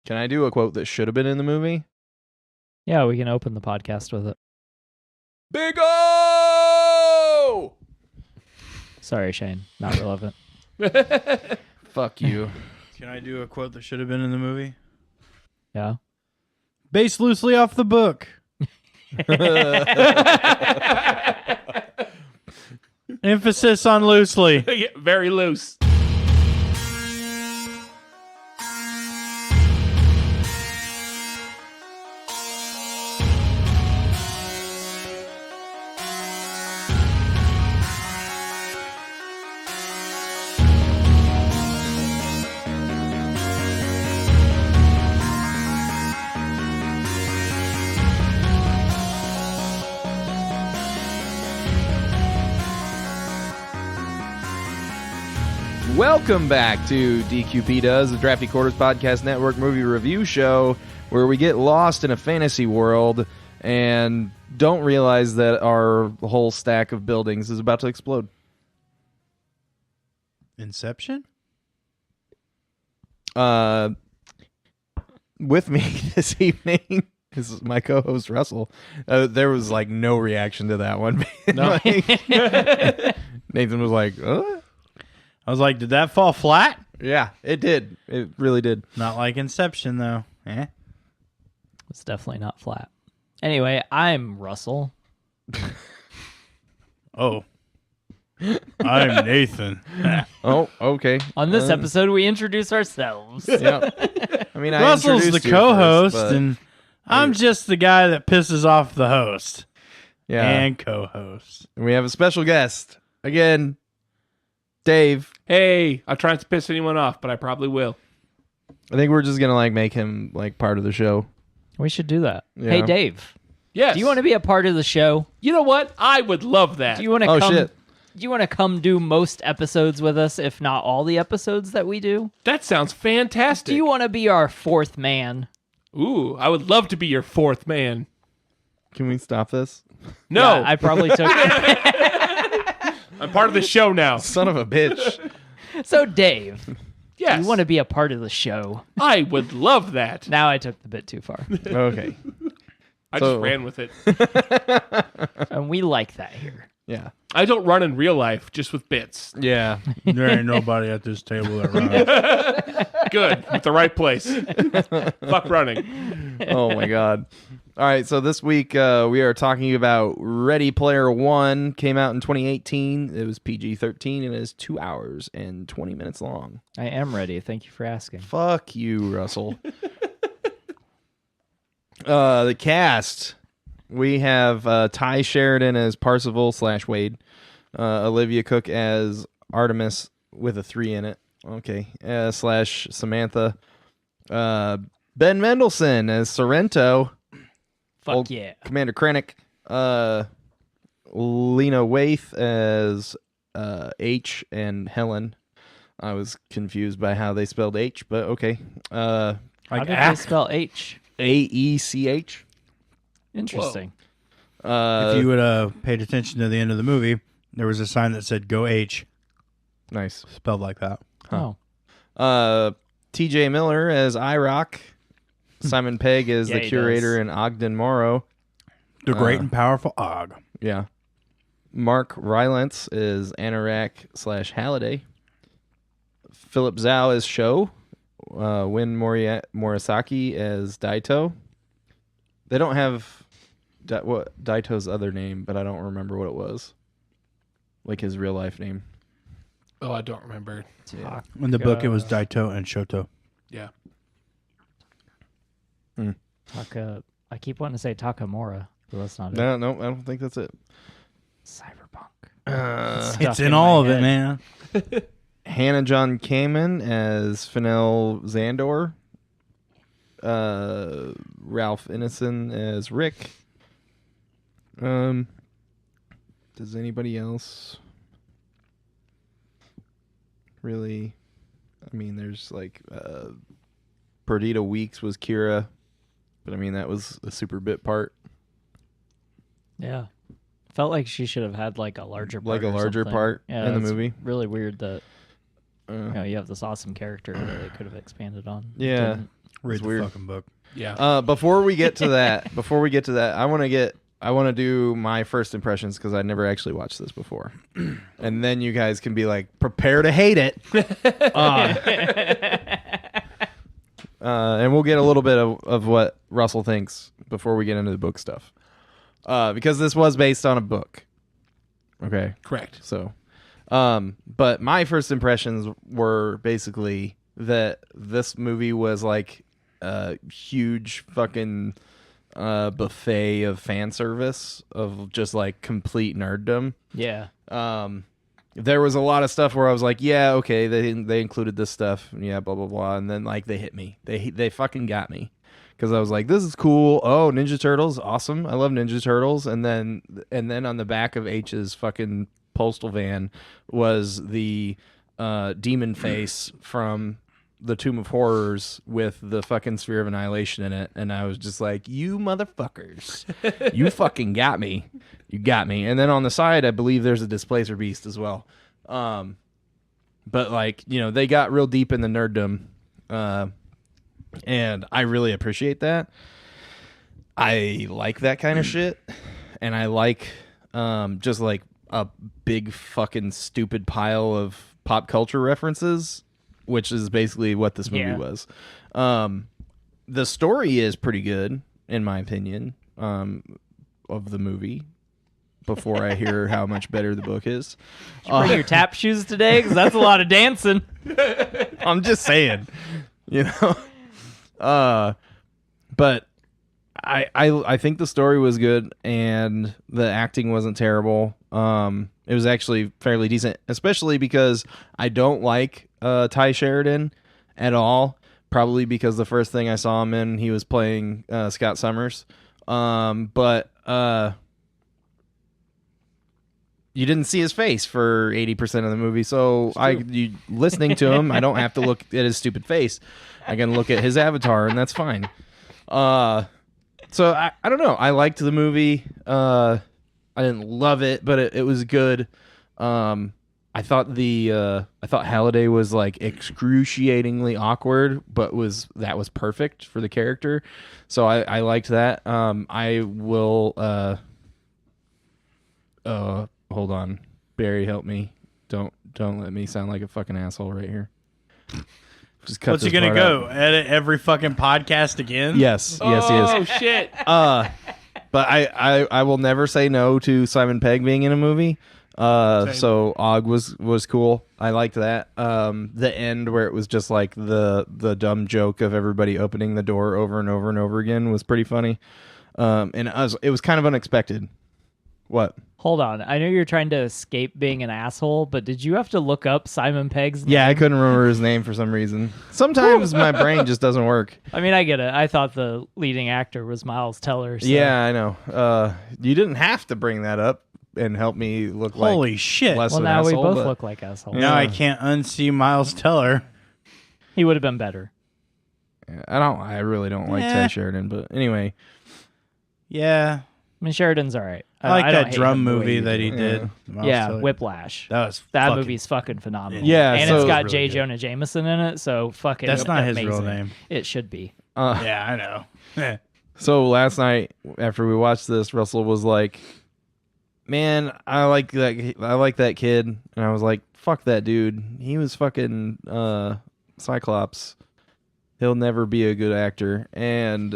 Can I do a quote that should have been in the movie? Yeah, we can open the podcast with it. Big O! Sorry, Shane. Not relevant. Fuck you. Can I do a quote that should have been in the movie? Yeah. Based loosely off the book. Emphasis on loosely. Yeah, very loose. Welcome back to DQP Does, the Drafty Quarters Podcast Network movie review show, where we get lost in a fantasy world and don't realize that our whole stack of buildings is about to explode. Inception? With me this evening is my co-host Russell. There was like no reaction to that one. No. Nathan was like, I was like, did that fall flat? yeah, it did. It really did. Not like Inception, though. It's definitely not flat. Anyway, I'm Russell. Oh. I'm Nathan. Oh, okay. On this episode, we introduce ourselves. Yeah. I mean, I Russell's the introduced you co-host, first, but- and I'm just the guy that pisses off the host yeah. and co-host. And we have a special guest again, Dave. Hey, I'll try not to piss anyone off, but I probably will. I think we're just gonna like make him like part of the show. We should do that. Yeah. Hey, Dave. Yes. Do you want to be a part of the show? You know what? I would love that. Do you want to Oh come? shit! Do you want to come do most episodes with us, if not all the episodes that we do? That sounds fantastic. Do you want to be our fourth man? Ooh, I would love to be your fourth man. Can we stop this? No, Yeah, I probably took. I'm part of the show now. Son of a bitch! So, Dave, Yes. you want to be a part of the show? I would love that. Now I took the bit too far, Okay. I So- just ran with it. and we like that here. Yeah. I don't run in real life, just with bits. Yeah. There ain't nobody at this table that runs. Good. At the right place. Fuck running. Oh my god. All right. So this week we are talking about Ready Player One. Came out in 2018. It was PG-13 and it is 2 hours and 20 minutes long. I am ready. Thank you for asking. Fuck you, Russell. The cast. We have Ty Sheridan as Parzival / Wade. Olivia Cook as Artemis with a 3 in it. Okay. / Samantha. Ben Mendelsohn as Sorrento. Fuck Old yeah. Commander Krennic. Lena Waithe as H and Helen. I was confused by how they spelled H, but okay. How Like, did they spell H? AECH. Interesting. if you would have paid attention to the end of the movie, there was a sign that said "Go H," Nice. spelled like that. Oh. TJ Miller as IROC. Simon Pegg as Yeah, the he curator does. and Ogden Morrow. The great and powerful Og. Yeah. Mark Rylance is Anorak / Halliday. Philip Zhao as Sho. Win Morisaki as Daito. They don't have what Daito's other name, but I don't remember what it was. Like his real life name. Oh, I don't remember. Yeah. In the book, it was Daito and Shoto. Yeah. I keep wanting to say Takamura, but that's not it. No, I don't think that's it. Cyberpunk. Stuck It's in all of my it, head. man. Hannah John Kamen as Fennel Zandor. Ralph Ineson as Rick. Does anybody else really? I mean, there's like Perdita Weeks was Kira, but I mean that was a super bit part. Yeah. Felt like she should have had like a larger part. Like a or larger something. part Yeah, in the it's movie. Really weird that you have this awesome character that they could have expanded on. Yeah. Didn't. Read the weird. fucking book. Yeah. Before we get to that, I want to do my first impressions because I never actually watched this before, and then you guys can be like, prepare to hate it, and we'll get a little bit of what Russell thinks before we get into the book stuff, because this was based on a book. Okay, Correct. so, but my first impressions were basically that this movie was like a huge fucking buffet of fan service of just like complete nerddom. Yeah. There was a lot of stuff where I was like, yeah, okay, they included this stuff, yeah, blah blah blah, and then like they hit me, they fucking got me, because I was like, this is cool. Oh, Ninja Turtles, awesome, I love Ninja Turtles. And then on the back of H's fucking postal van was the demon face from the Tomb of Horrors with the fucking Sphere of Annihilation in it, and I was just like, you motherfuckers, you fucking got me, you got me. And then on the side, I believe there's a Displacer Beast as well, but like, you know, they got real deep in the nerddom, and I really appreciate that. I like that kind of shit, and I like just like a big fucking stupid pile of pop culture references, which is basically what this movie was. The story is pretty good, in my opinion, of the movie, before I hear how much better the book is. Bring your tap shoes today, because that's a lot of dancing. I'm just saying, you know. But I think the story was good, and the acting wasn't terrible. It was actually fairly decent, especially because I don't like Ty Sheridan at all. Probably because the first thing I saw him in, he was playing Scott Summers. But you didn't see his face for 80% of the movie, so listening to him, I don't have to look at his stupid face. I can look at his avatar, and that's fine. So I don't know. I liked the movie. I didn't love it, but it was good. I thought Halliday was like excruciatingly awkward, but that was perfect for the character. So I liked that. I will. Hold on, Barry, help me. Don't let me sound like a fucking asshole right here. Just cut. What's he this gonna part go out. edit every fucking podcast again? Yes, he is. Oh shit. But I will never say no to Simon Pegg being in a movie. So Og was cool. I liked that. The end where it was just like the dumb joke of everybody opening the door over and over and over again was pretty funny. And it was kind of unexpected. What? Hold on. I know you're trying to escape being an asshole, but did you have to look up Simon Pegg's name? Yeah, I couldn't remember his name for some reason. Sometimes my brain just doesn't work. I mean, I get it. I thought the leading actor was Miles Teller. So. Yeah, I know. You didn't have to bring that up and help me look like Holy shit. less Well, of an now we asshole, both but look like assholes. Now I can't unsee Miles Teller. He would have been better. I really don't like Ty Sheridan, but anyway. Yeah. I mean, Sheridan's all right. I like don't that hate drum him the way movie you that do. he did. Miles Yeah, Teller. Whiplash. That That fucking- movie's fucking phenomenal. Yeah, and so- it's got really J. good. Jonah Jameson in it, so fucking That's not his amazing. real name. It should be. Yeah, I know. So last night after we watched this, Russell was like, "Man, I like that kid," and I was like, "Fuck that dude. He was fucking Cyclops. He'll never be a good actor." And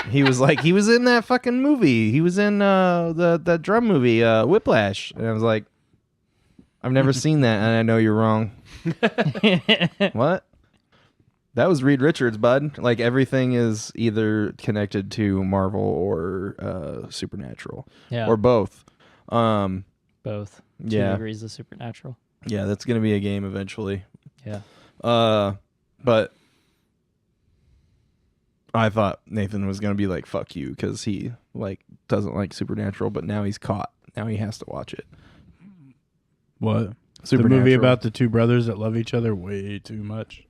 he was like, "He was in that fucking movie. He was in that drum movie, Whiplash." And I was like, "I've never seen that, and I know you're wrong." What? That was Reed Richards, bud. Like, everything is either connected to Marvel or Supernatural, Yeah, or both. both. 2 Yeah. degrees of Supernatural. Yeah, that's gonna be a game eventually. Yeah. But I thought Nathan was gonna be like, "Fuck you," because he like doesn't like Supernatural, but now he's caught. Now he has to watch it. What? The Supernatural. movie about the two brothers that love each other way too much.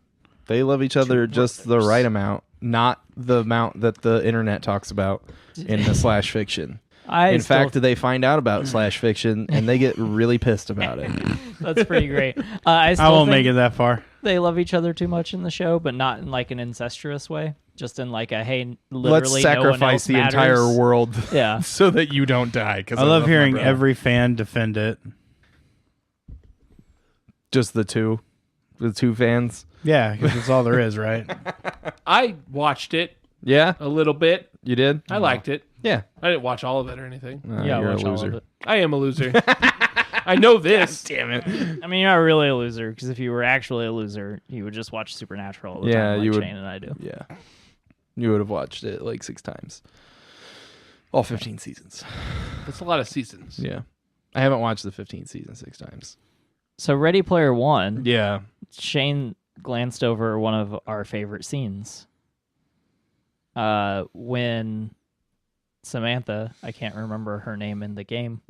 They love each other just the right amount, not the amount that the internet talks about in the slash fiction. In fact, they find out about slash fiction and they get really pissed about it. that's pretty great. I won't make it that far. they love each other too much in the show, but not in like an incestuous way. Just in like a hey, literally let's sacrifice no one else the entire matters. world Yeah. so that you don't die. Because I love my hearing brother. every fan defend it. Just the two fans. Yeah, because that's all there is, right? I watched it Yeah, a little bit. you did. I liked it. Yeah, I didn't watch all of it or anything. Yeah, you're a watch all of loser. it. I am a loser. I know this. Damn it. I mean, you're not really a loser because if you were actually a loser, you would just watch Supernatural all the Yeah, time, like you would- Shane and I do. Yeah, you would have watched it like 6 times, all 15 seasons. That's a lot of seasons. Yeah, I haven't watched the 15 season 6 times. So Ready Player One, Yeah, Shane glanced over one of our favorite scenes. When Samantha, I can't remember her name in the game,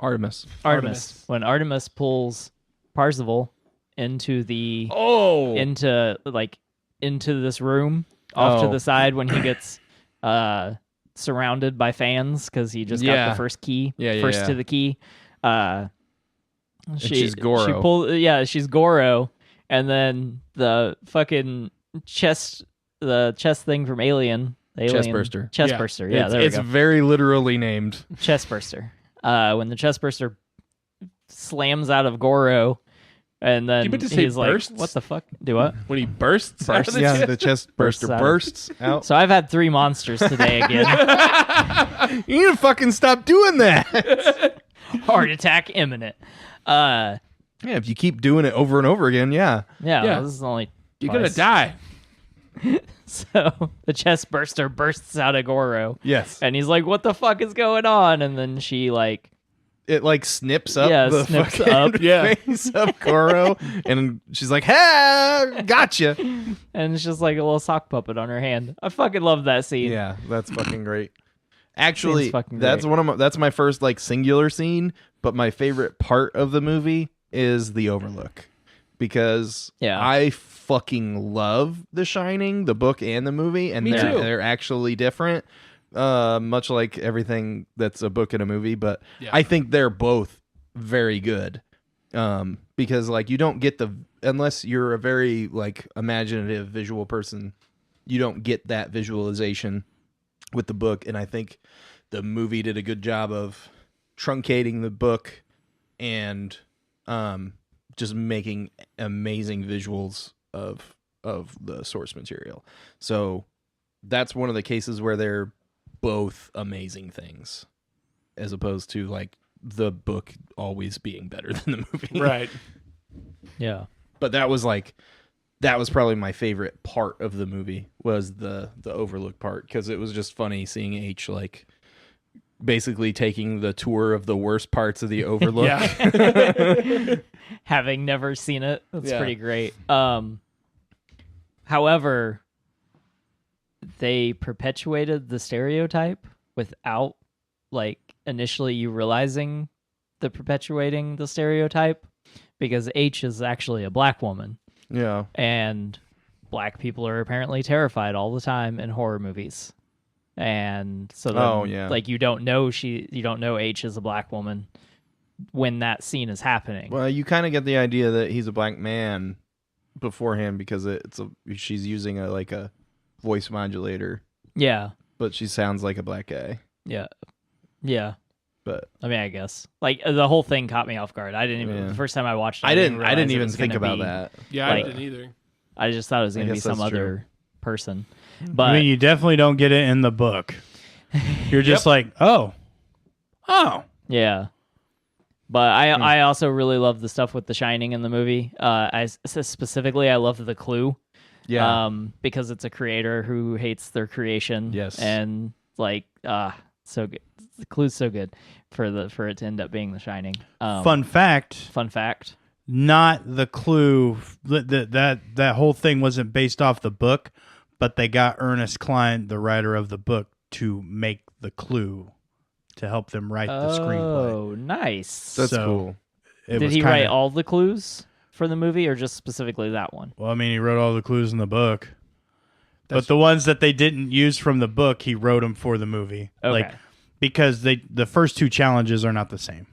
Artemis. Artemis. When Artemis pulls Parzival into the Oh, into this room off to Oh. the side when he gets surrounded by fans because he just got Yeah. the first key, Yeah, first yeah. to the key. she's Goro. She pulled, she's Goro, and then the fucking chest thing from Alien. Chestburster. Chestburster. Yeah, there it's we go. very literally named. Chestburster. When the chestburster slams out of Goro, and then You meant to say he's like, bursts? "What the fuck? Do what?" When he bursts, out of the Yeah, chest. the chest Bursts burster out. bursts out. So I've had 3 monsters today again. You need to fucking stop doing that. Heart attack imminent. Yeah, if you keep doing it over and over again, yeah. Yeah, Yeah. this is only You're gonna twice. die. So the chest burster bursts out of Goro, Yes. and he's like, "What the fuck is going on?" And then she like, It like snips up Yeah, the snips fucking up. Yeah. face of Goro, and she's like, "Hey, gotcha." and it's just like a little sock puppet on her hand. I fucking love that scene. Yeah, that's fucking great. Actually, Scene's fucking that's great. that's my first like singular scene, but my favorite part of the movie is the Overlook. Because Yeah. I fucking love The Shining, the book and the movie, and Me they're too. they're actually different. Much like everything that's a book and a movie, but Yeah. I think they're both very good. Because like you don't get unless you're a very like imaginative visual person, you don't get that visualization with the book, and I think the movie did a good job of truncating the book and just making amazing visuals of the source material. So that's one of the cases where they're both amazing things, as opposed to like the book always being better than the movie. Right. Yeah. But that was probably my favorite part of the movie was the Overlook part, because it was just funny seeing H like basically taking the tour of the worst parts of the Overlook. Yeah. Having never seen it, that's Yeah. pretty great. However, they perpetuated the stereotype without like initially you realizing the perpetuating the stereotype, because H is actually a black woman, Yeah. and black people are apparently terrified all the time in horror movies. And so then, Oh, yeah. like you don't know H is a black woman when that scene is happening. Well, you kind of get the idea that he's a black man beforehand, because she's using a voice modulator, Yeah. but she sounds like a black guy. Yeah. Yeah. But I mean, I guess like the whole thing caught me off guard. I didn't even Yeah. the first time I watched it. I didn't realize it even was think gonna about be- that. Yeah, Like- I didn't either. I just thought it was going to be guess some that's true. other person. I But mean, you definitely don't get it in the book. You're just like, oh. yeah. But I also really love the stuff with The Shining in the movie. Specifically, I love the clue. Yeah. Because it's a creator who hates their creation. Yes. And like, so good. The clue's so good for it to end up being The Shining. Fun fact, Fun fact. not the clue. That whole thing wasn't based off the book, but they got Ernest Cline, the writer of the book, to make the clue to help them write the screenplay. Oh, nice. That's so- cool. It Did was he kinda- write all the clues for the movie, or just specifically that one? Well, I mean, he wrote all the clues in the book. That's- But the ones that they didn't use from the book, he wrote them for the movie. Okay. Like, because the first 2 challenges are not the same.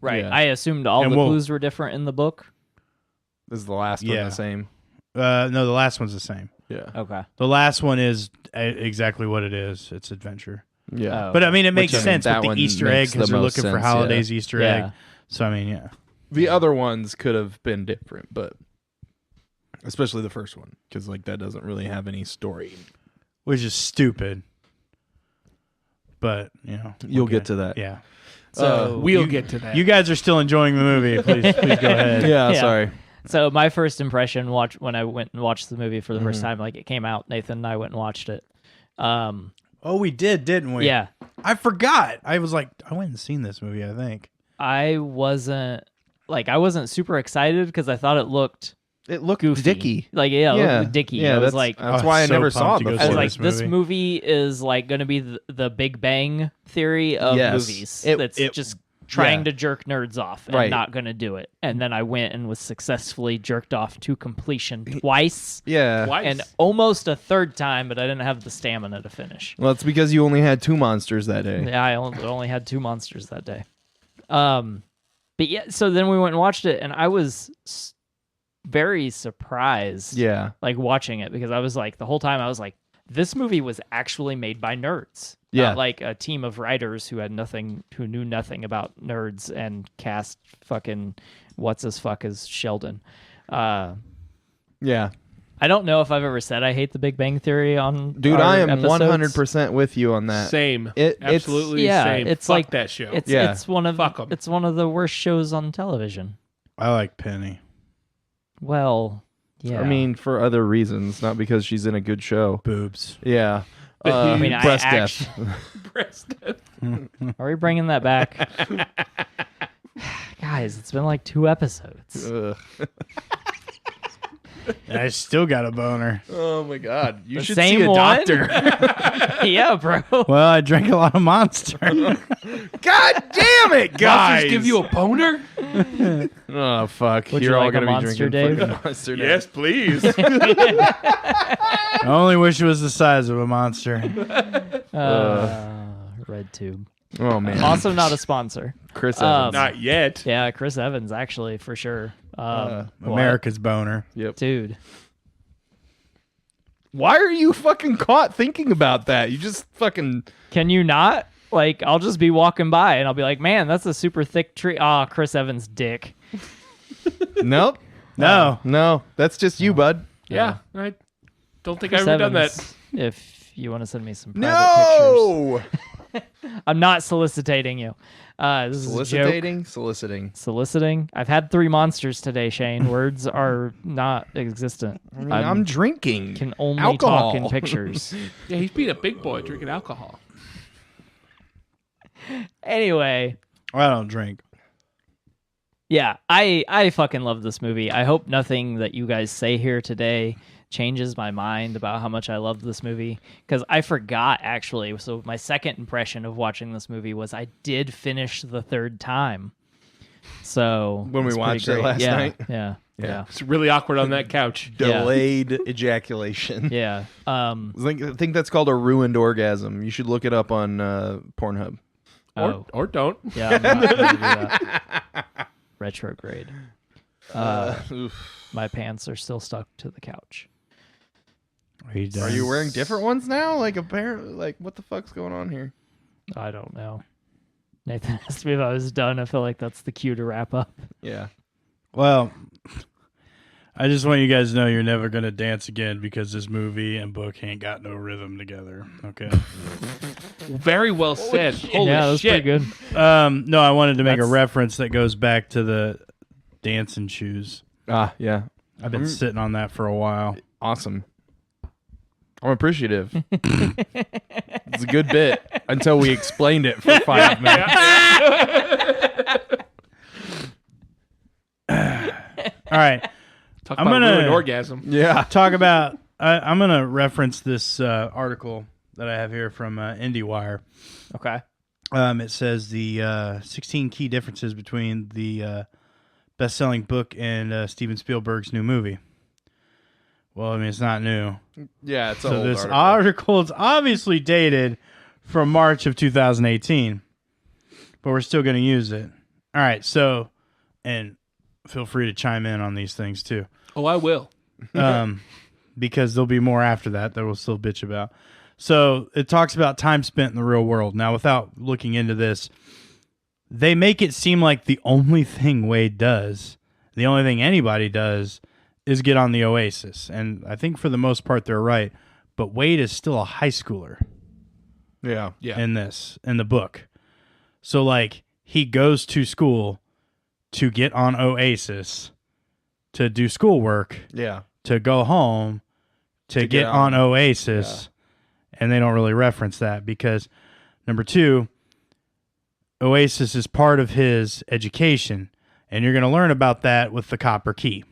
Right. Yeah. I assumed all And the we'll- clues were different in the book. This is the last one Yeah. the same. No, the last one's the same. Yeah. Okay. The last one is exactly what it is. It's adventure. Yeah. Oh, But I mean, it makes Which, I mean, sense that with one the Easter egg makes because the they're most looking for sense, holidays Easter Yeah. egg. So I mean, yeah. The other ones could have been different, but especially the first one, because like that doesn't really have any story. Which is stupid. But, You'll okay. get to that. Yeah. So We'll get to that. You guys are still enjoying the movie. Please go ahead. Yeah. Yeah. Sorry. So my first impression when I went and watched the movie for the first Mm-hmm. time, like it came out, Nathan and I went and watched it. Oh, we did, didn't we? Yeah. I forgot. I was like, I went and seen this movie, I think. I wasn't super excited because I thought it looked It looked goofy. dicky. Like, yeah, it Yeah. looked dicky. Yeah, I was that's like, that's Oh, why I so never saw pumped it to go before. I was see like, this this movie. movie is like going to be the Big Bang theory of Yes. movies. It- That's it- just trying yeah. to jerk nerds off and Right. not going to do it. And then I went and was successfully jerked off to completion twice Yeah. Twice. and almost a third time, but I didn't have the stamina to finish. Well, it's because you only had 2 monsters that day. Yeah, I only had 2 monsters that day. But yeah, so then we went and watched it, and I was very surprised. Yeah. Like watching it, because I was like, the whole time I was like, this movie was actually made by nerds. Yeah. Not like a team of writers who knew nothing about nerds and cast fucking what's his fuck as Sheldon. Yeah. I don't know if I've ever said I hate the Big Bang Theory on Dude, our I am episodes. 100% with you on that. Same. It's- Absolutely Yeah, same. it's Fuck like that show. Yeah. It's one of Fuck 'em. it's one of the worst shows on television. I like Penny. Well, yeah. I mean, for other reasons, not because she's in a good show. Boobs. Yeah. I mean, I breast actu- death. Breast death. Are we bringing that back? Guys, it's been like 2 episodes. Ugh. I still got a boner. Oh my god. You The should same see a one? doctor. Yeah, bro. Well, I drank a lot of Monster. God damn it, guys. Monsters give you a boner? Oh fuck. Would you You're all like a gonna be Monster, drinking Dave? fucking Monster now. Yes, please. I only wish it was the size of a monster. Red Tube. Oh man. Also not a sponsor. Chris Evans. Not yet. Yeah, Chris Evans, actually, for sure. What? America's boner. Yep. Dude. Why are you fucking caught thinking about that? You just fucking Can you not? Like, I'll just be walking by and I'll be like, man, that's a super thick tree. Ah, Chris Evans' dick. Nope. No. No. That's just you, bud. Yeah. I don't think Chris I've ever done that. Evans, if you want to send me some private pictures. No. I'm not soliciting you. This is a joke. Soliciting. I've had 3 monsters today, Shane. Words are not existent. I mean, I'm drinking. Can only alcohol. talk in pictures. Yeah, he's being a big boy drinking alcohol. Anyway, I don't drink. yeah, I fucking love this movie. I hope nothing that you guys say here today changes my mind about how much I love this movie, because I forgot, actually. So my second impression of watching this movie was I did finish the 3rd time. So When we it's pretty watched it great. last Yeah, night? Yeah. Yeah. It's really awkward on that couch. Delayed ejaculation. Yeah. I think that's called a ruined orgasm. You should look it up on Pornhub. Or don't. Yeah, I'm not gonna do that. Retrograde. My pants are still stuck to the couch. Are you wearing different ones now? Like apparently, like what the fuck's going on here? I don't know. Nathan asked me if I was done. I feel like that's the cue to wrap up. Yeah. Well, I just want you guys to know you're never going to dance again because this movie and book ain't got no rhythm together. Okay. Very well said. Holy yeah, that was shit. pretty good. No, I wanted to make a That's- reference that goes back to the dancing shoes. Ah, yeah. I've been sitting on that for a while. Awesome. I'm appreciative. It's a good bit until we explained it for 5 minutes. All right. Talk I'm about gonna- ruined orgasm. Yeah. Talk about, I'm going to reference this article that I have here from IndieWire. Okay. It says the 16 key differences between the best-selling book and Steven Spielberg's new movie. Well, I mean, it's not new. Yeah, it's an So old this article. article is obviously dated from March of 2018, but we're still going to use it. All right, so, and feel free to chime in on these things too. Oh, I will. because there'll be more after that we'll still bitch about. So it talks about time spent in the real world. Now, without looking into this, they make it seem like the only thing Wade does, the only thing anybody does, is get on the Oasis. And I think for the most part they're right. But Wade is still a high schooler. Yeah. In the book. So, like, he goes to school to get on Oasis, to do schoolwork, Yeah. to go home, to get on Oasis. And they don't really reference that because, number two, Oasis is part of his education. And you're going to learn about that with the copper key.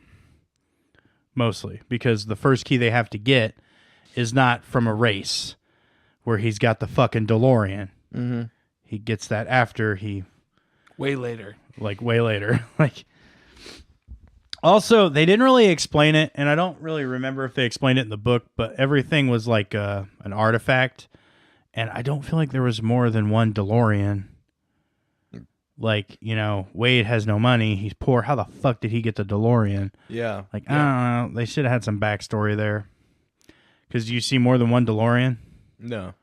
Mostly. Because the first key they have to get is not from a race where he's got the fucking DeLorean. Mm-hmm. He gets that after he... Way later. Way later. Also, they didn't really explain it, and I don't really remember if they explained it in the book, but everything was like an artifact, and I don't feel like there was more than one DeLorean. Like, Wade has no money. He's poor. How the fuck did he get the DeLorean? Yeah. I don't know. They should have had some backstory there. Because do you see more than one DeLorean? No.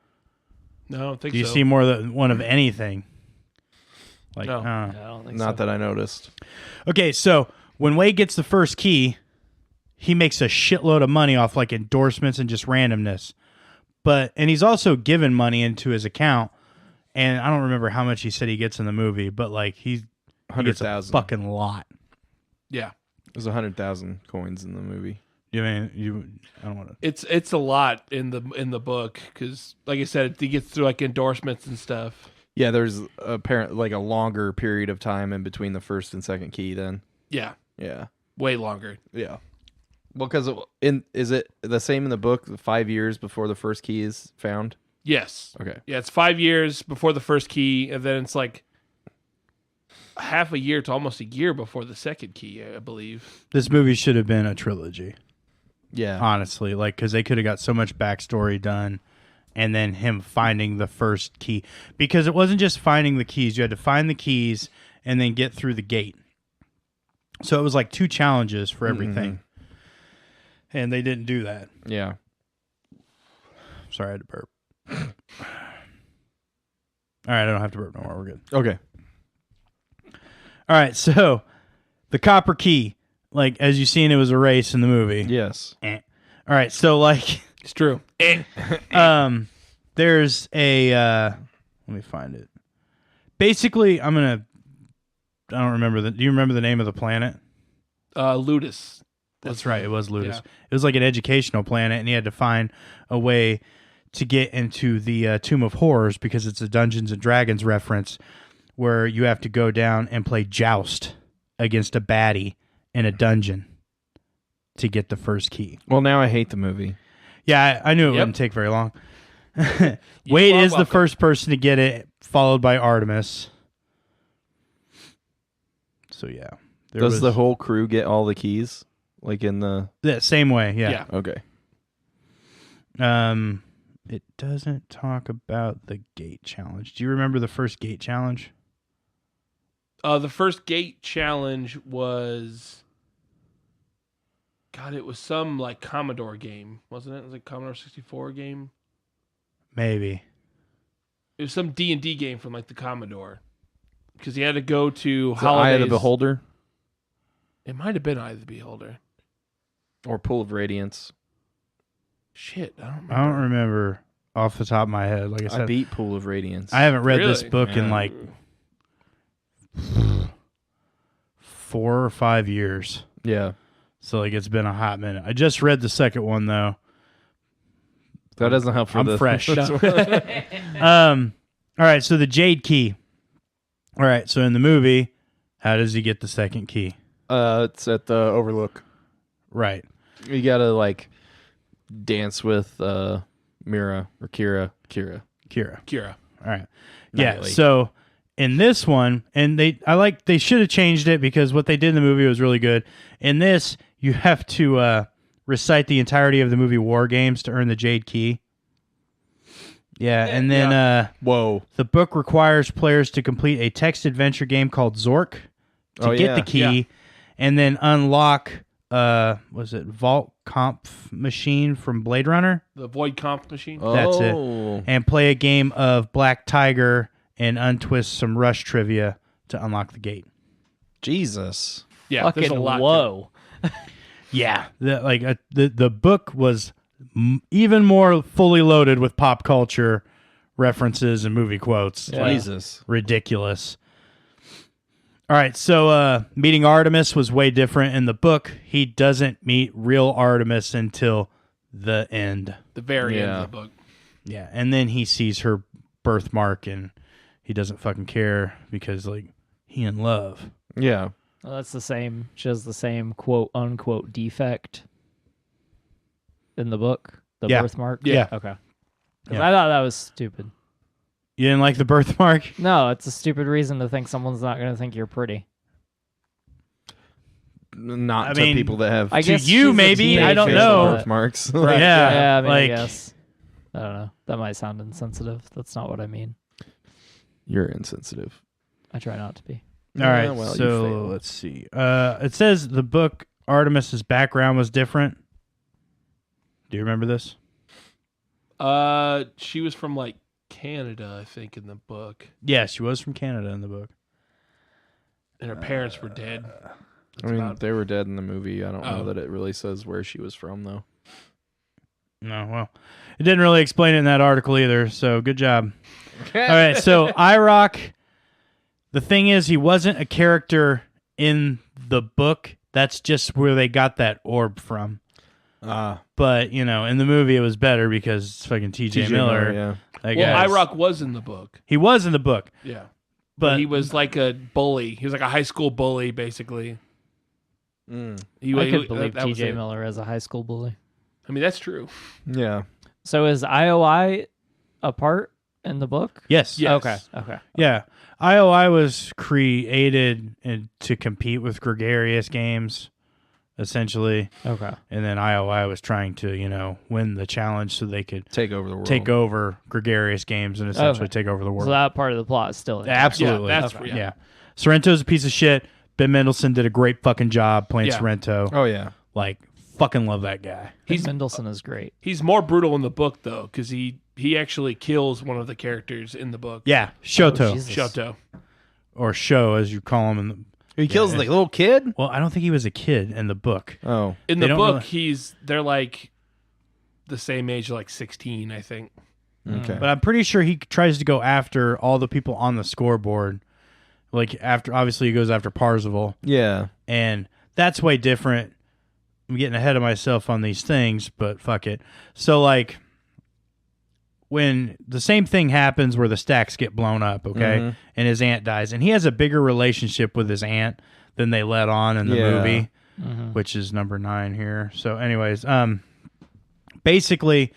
No, I don't think so. Do you see more than one of anything? No. I don't think Not so. that I noticed. Okay, so when Wade gets the first key, he makes a shitload of money off like endorsements and just randomness. And he's also given money into his account, and I don't remember how much he said he gets in the movie, but like he gets a 100,000. fucking lot. Yeah. There's 100,000 coins in the movie. I don't want to. It's a lot in the book because, like I said, he gets through like endorsements and stuff. Yeah, there's apparently a longer period of time in between the first and second key then. Yeah. Yeah. Way longer. Yeah. Well, because is it the same in the book, 5 years before the first key is found? Yes. Okay. Yeah, it's 5 years before the first key, and then it's like half a year to almost a year before the second key, I believe. This movie should have been a trilogy, Yeah. honestly, because they could have got so much backstory done, and then him finding the first key. Because it wasn't just finding the keys. You had to find the keys and then get through the gate. So it was like 2 challenges for everything. And they didn't do that. Yeah. Sorry, I had to burp. All right, I don't have to burp no more. We're good. Okay. All right, so the copper key, as you've seen, it was a race in the movie. Yes. All right, so It's true. there's a let me find it. Basically, I don't remember do you remember the name of the planet? Ludus. That's right, it was Ludus. Yeah. It was like an educational planet, and he had to find a way to get into the Tomb of Horrors because it's a Dungeons and Dragons reference where you have to go down and play joust against a baddie in a dungeon to get the first key. Well, now I hate the movie. Yeah, I knew it Yep. wouldn't take very long. Wade are is the welcome. first person to get it, followed by Artemis. So yeah. Does the whole crew get all the keys? In the... Yeah, same way, yeah. Okay. It doesn't talk about the gate challenge. Do you remember the first gate challenge? The first gate challenge was... God, it was some Commodore game, wasn't it? It was a Commodore 64 game. Maybe. It was some D&D game from the Commodore. Because he had to go to Is it Eye of the Holidays. Beholder It might have been Eye of the Beholder. or Pool of Radiance? Shit, I don't remember. I don't remember off the top of my head. Like I I said, beat Pool of Radiance. I haven't read this Really? book in Yeah. 4 or 5 years. Yeah. So it's been a hot minute. I just read the second one though. That doesn't help for I'm this. fresh. All right, so the Jade Key. All right, so in the movie, how does he get the second key? It's at the Overlook. Right. You gotta dance with Mira or Kira. Kira. Kira. All right. Yeah. Nightly. So in this one, and they should have changed it because what they did in the movie was really good. In this, you have to recite the entirety of the movie War Games to earn the Jade Key. Yeah, and then Whoa. the book requires players to complete a text adventure game called Zork to get the key, and then unlock was it Vault Kampf machine from Blade Runner? The Void Comp machine. That's it. Oh. And play a game of Black Tiger and untwist some Rush trivia to unlock the gate. Jesus. Yeah, there's a Fucking lot. whoa. Yeah, the book was even more fully loaded with pop culture references and movie quotes. Yeah. Like, Jesus. ridiculous. All right, so meeting Artemis was way different in the book. He doesn't meet real Artemis until the end. The very end Yeah. of the book. Yeah, and then he sees her birthmark and he doesn't fucking care because like he in love. Yeah. Well, that's the same. She has the same quote unquote defect in the book. The Yeah. birthmark. Yeah. Okay. 'Cause Yeah. I thought that was stupid. You didn't like the birthmark? No, it's a stupid reason to think someone's not going to think you're pretty. Not I to mean, people that have I To guess you, she's a maybe. I don't teenager, know. but- birthmarks. Right. Yeah, I mean, like- I guess. I don't know. That might sound insensitive. That's not what I mean. You're insensitive. I try not to be. All right, Yeah, well, you so failed. let's see. It says the book Artemis's background was different. Do you remember this? She was from like Canada, I think, in the book, Yeah, she was from Canada in the book. and her parents were dead. I mean, about- they were dead in the movie. I don't know Oh. that it really says where she was from, though. No, well, it didn't really explain it in that article either, so good job. All right, so IROC, the thing is, he wasn't a character in the book. That's just where they got that orb from. But, you know, in the movie it was better because it's fucking TJ Miller. yeah. I Well, guess. IROC was in the book. He was in the book, Yeah, but he was like a bully. He was like a high school bully, basically. Mm. I could believe that was TJ it. Miller as a high school bully. I mean, that's true. Yeah. So is IOI a part in the book? yes. Yes. Okay. Yeah. IOI was created to compete with Gregarious Games, essentially. Okay. And then IOI was trying to, you know, win the challenge so they could Take over the world. take over Gregarious Games and essentially Okay. take over the world. So that part of the plot is still in. Absolutely. Yeah, that's- Okay. Yeah. Sorrento's a piece of shit. Ben Mendelsohn did a great fucking job playing Yeah. Sorrento. Oh, yeah. Like, fucking love that guy. He's Mendelsohn is great. He's more brutal in the book though, because he actually kills one of the characters in the book. Yeah. Shoto. Jesus. Shoto. Or Sho, as you call him. In the, He kills the little kid? well, I don't think he was a kid in the book. Oh. In They the don't book, really- they're like the same age, like 16, I think. Okay. But I'm pretty sure he tries to go after all the people on the scoreboard. Like, after, obviously, he goes after Parzival. Yeah. And that's way different. I'm getting ahead of myself on these things, but fuck it. So, like, when the same thing happens where the stacks get blown up, okay, Mhm. and his aunt dies, and he has a bigger relationship with his aunt than they let on in the Yeah. movie, Mm-hmm. which is number 9 here. So, anyways, basically,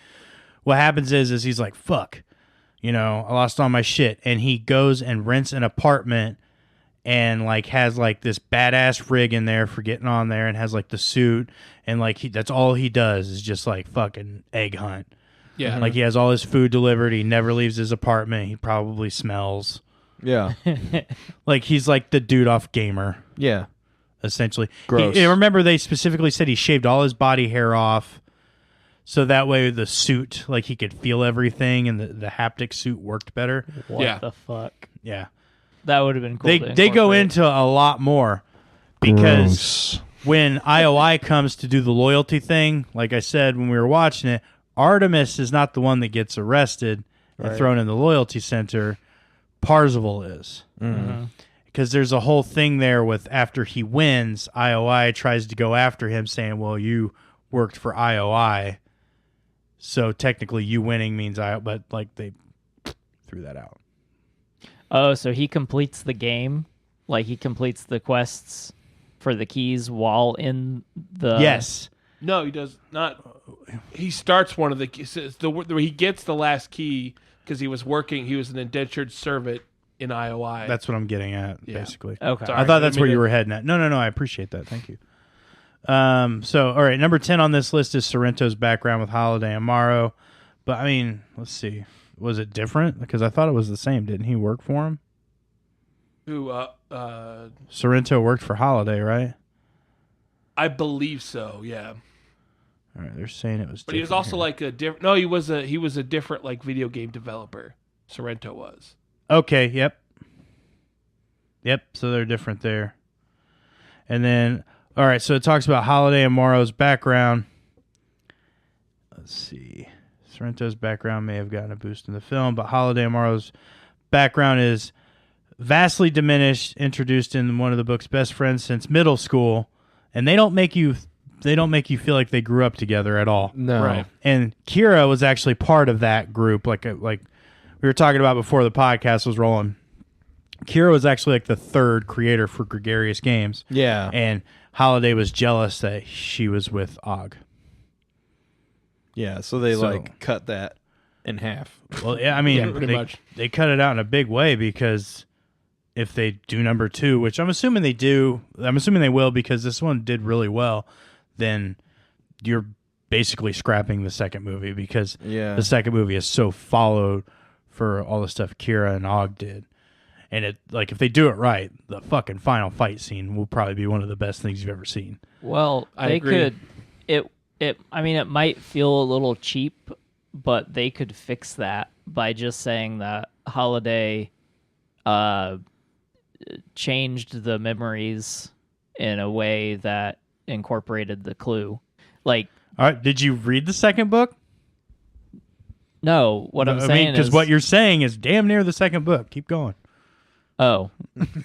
what happens is he's like, fuck, you know, I lost all my shit, and he goes and rents an apartment and like has like this badass rig in there for getting on there and has like the suit and like that's all he does is just like fucking egg hunt. Yeah. Like he has all his food delivered. He never leaves his apartment. He probably smells. Yeah. Like he's like the dude off Gamer, Yeah. essentially. Gross. Remember they specifically said he shaved all his body hair off so that way the suit, like he could feel everything and the haptic suit worked better. What Yeah. the fuck? Yeah. That would have been cool. They to go incorporate. into a lot more because when IOI comes to do the loyalty thing, like I said when we were watching it, Artemis is not the one that gets arrested and Right. thrown in the loyalty center. Parzival is. Mhm. Because there's a whole thing there with after he wins, IOI tries to go after him saying, well, you worked for IOI. So technically you winning means but like they threw that out. Oh, so he completes the game, like he completes the quests for the keys while in the. Yes. No, he does not. He starts one of the keys. He gets the last key because he was working. He was an indentured servant in IOI. That's what I'm getting at, Yeah. basically. Okay. Sorry. I thought I that's mean where you it- were heading at. No, I appreciate that. Thank you. So, all right, number 10 on this list is Sorrento's background with Holiday and Morrow. But, I mean, let's see. Was it different? Because I thought it was the same. Didn't he work for him? Who? Sorrento worked for Holiday, right? I believe so. Yeah. All right, they're saying it was. But he was different also here. like a different. No, he was a different like video game developer. Sorrento was. Okay. Yep. So they're different there. And then, all right. So it talks about Holiday and Morrow's background. Let's see. Sorrento's background may have gotten a boost in the film, but Holiday and Morrow's background is vastly diminished. Introduced in one of the book's best friends since middle school, and they don't make you feel like they grew up together at all. No. Right. And Kira was actually part of that group. Like we were talking about before the podcast was rolling. Kira was actually like the third creator for Gregarious Games. Yeah. And Holiday was jealous that she was with Og. Yeah, so they So- like cut that in half. Well, yeah, I mean, Yeah, pretty much. they cut it out in a big way because if they do number 2, which I'm assuming they do, I'm assuming they will because this one did really well, then you're basically scrapping the second movie because Yeah. the second movie is so followed for all the stuff Kira and Og did. And it like if they do it right, the fucking final fight scene will probably be one of the best things you've ever seen. Well, I they agree. could. I mean, it might feel a little cheap, but they could fix that by just saying that Holiday changed the memories in a way that incorporated the clue. Like, All right, did you read the second book? no, what I'm saying because is what you're saying is damn near the second book. Keep going. oh,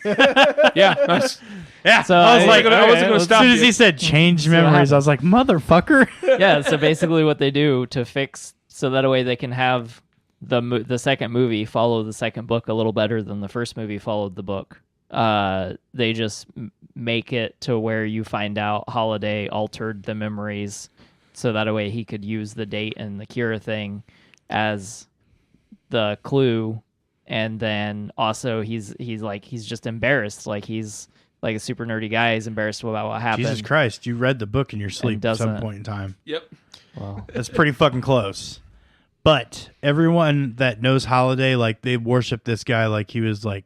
Yeah. That's, Yeah, So I was I- like, I wasn't gonna as stop soon as you. he said change what memories, I was like, motherfucker. yeah. So basically, what they do to fix so that way they can have the second movie follow the second book a little better than the first movie followed the book. They just make it to where you find out Holiday altered the memories so that way he could use the date and the Kira thing as the clue, and then also he's just embarrassed, like he's like a super nerdy guy. He's embarrassed about what happened. Jesus Christ, you read the book in your sleep at some doesn't- point in time. yep. Well, That's pretty fucking close. But everyone that knows Holiday, like they worship this guy like he was like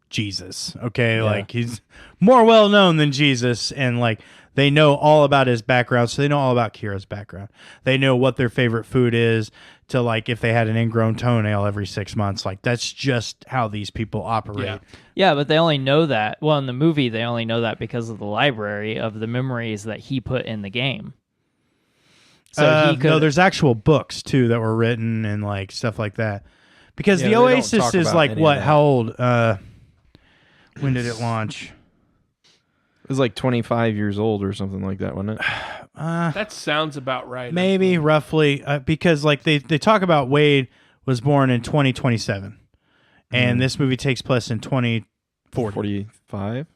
Jesus. Okay, Yeah. like he's more well known than Jesus, and like they know all about his background, so they know all about Kira's background. They know what their favorite food is. To like if they had an ingrown toenail every 6 months, like that's just how these people operate. Yeah. yeah, but they only know that. Well, in the movie, they only know that because of the library of the memories that he put in the game. So he could. No, there's actual books too that were written and like stuff like that. Because Yeah, the they don't Oasis talk is about like any of what? that. How old? When did it launch? It was like 25 years old or something like that, wasn't it? That sounds about right. Maybe roughly, because like they talk about Wade was born in 2027, and this movie takes place in 2040. 45?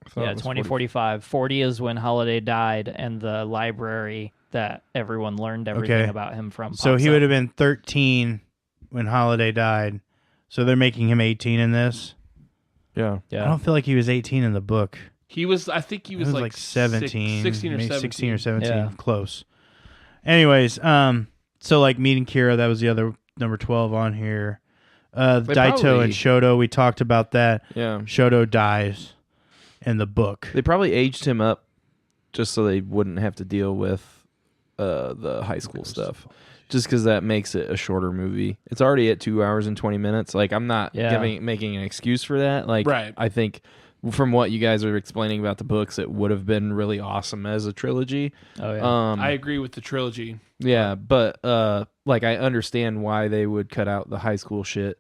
I thought yeah, it was 2045. 40 is when Holiday died, and the library that everyone learned everything Okay. about him from. So pops he up. would have been 13 when Holiday died. So they're making him 18 in this. Yeah. I Yeah. don't feel like he was 18 in the book. He was. I think he It was, was like, like 17, 16 or maybe 17. 16 or 17, Yeah. close. Anyways, so like meeting Kira, that was the other number 12 on here. They Daito probably- and Shoto, we talked about that. Yeah. Shoto dies in the book. They probably aged him up just so they wouldn't have to deal with the high school stuff. Just because that makes it a shorter movie. It's already at 2 hours and 20 minutes. Like, I'm not Yeah. making an excuse for that. Like, Right. I think from what you guys are explaining about the books, it would have been really awesome as a trilogy. Oh yeah. I agree with the trilogy. Yeah, but like I understand why they would cut out the high school shit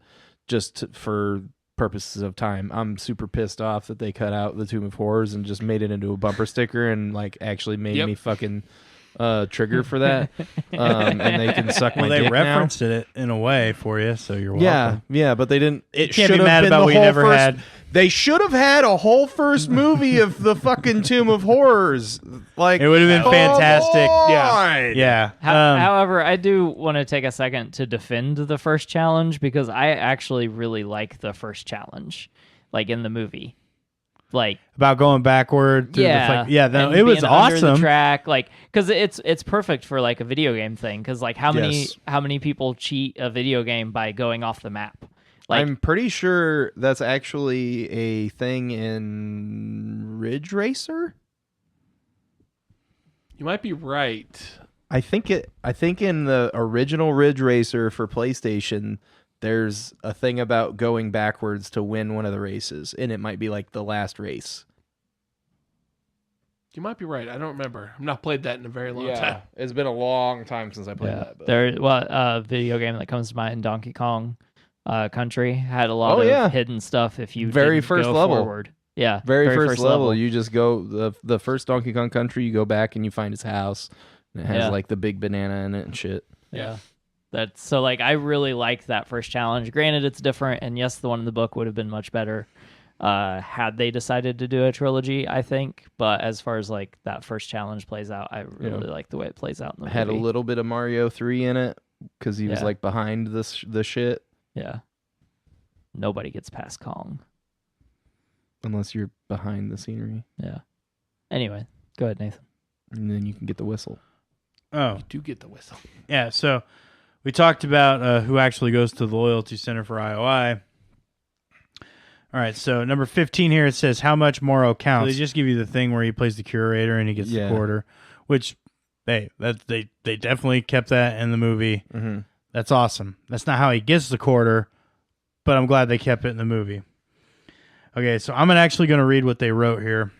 for purposes of time. I'm super pissed off that they cut out the Tomb of Horrors and just made it into a bumper sticker and like actually made Yep. me fucking trigger for that. And they can suck my Well, they dick referenced it in a way for you, so you're now. welcome. Yeah, but they didn't. It Can't should be have mad been about the what you whole never first. had. They should have had a whole first movie of the fucking Tomb of Horrors. Like It would have been come fantastic. on! Yeah. However, I do want to take a second to defend the first challenge because I actually really like the first challenge, like in the movie. Like, About going backward. Through yeah, no, and it was being under the awesome. track, like, because it's perfect for like a video game thing. Because like, how Yes. many people cheat a video game by going off the map? Like, I'm pretty sure that's actually a thing in Ridge Racer. You might be right. I think in the original Ridge Racer for PlayStation, there's a thing about going backwards to win one of the races, and it might be like the last race. You might be right. I don't remember. I've not played that in a very long time. It's been a long time since I played that. But. Video game that comes to mind, Donkey Kong Country, had a lot Oh, of yeah. hidden stuff if you Very didn't first go level. forward. Yeah, Very first level, you just go the first Donkey Kong Country. You go back and you find his house, and it has like the big banana in it and shit. Yeah. That's so like I really like that first challenge. Granted, it's different, and yes, the one in the book would have been much better had they decided to do a trilogy, I think. But as far as like that first challenge plays out, I really like the way it plays out in the movie. Had a little bit of Mario 3 in it because he was like behind the shit. Yeah. Nobody gets past Kong. Unless you're behind the scenery. Yeah. Anyway, go ahead, Nathan. And then you can get the whistle. Oh, You do get the whistle. yeah. So we talked about who actually goes to the Loyalty Center for IOI. All right, so number 15 here, it says how much Morrow counts. So they just give you the thing where he plays the curator and he gets the quarter, which, hey, they definitely kept that in the movie. Mm-hmm. That's awesome. That's not how he gets the quarter, but I'm glad they kept it in the movie. Okay, so I'm actually going to read what they wrote here.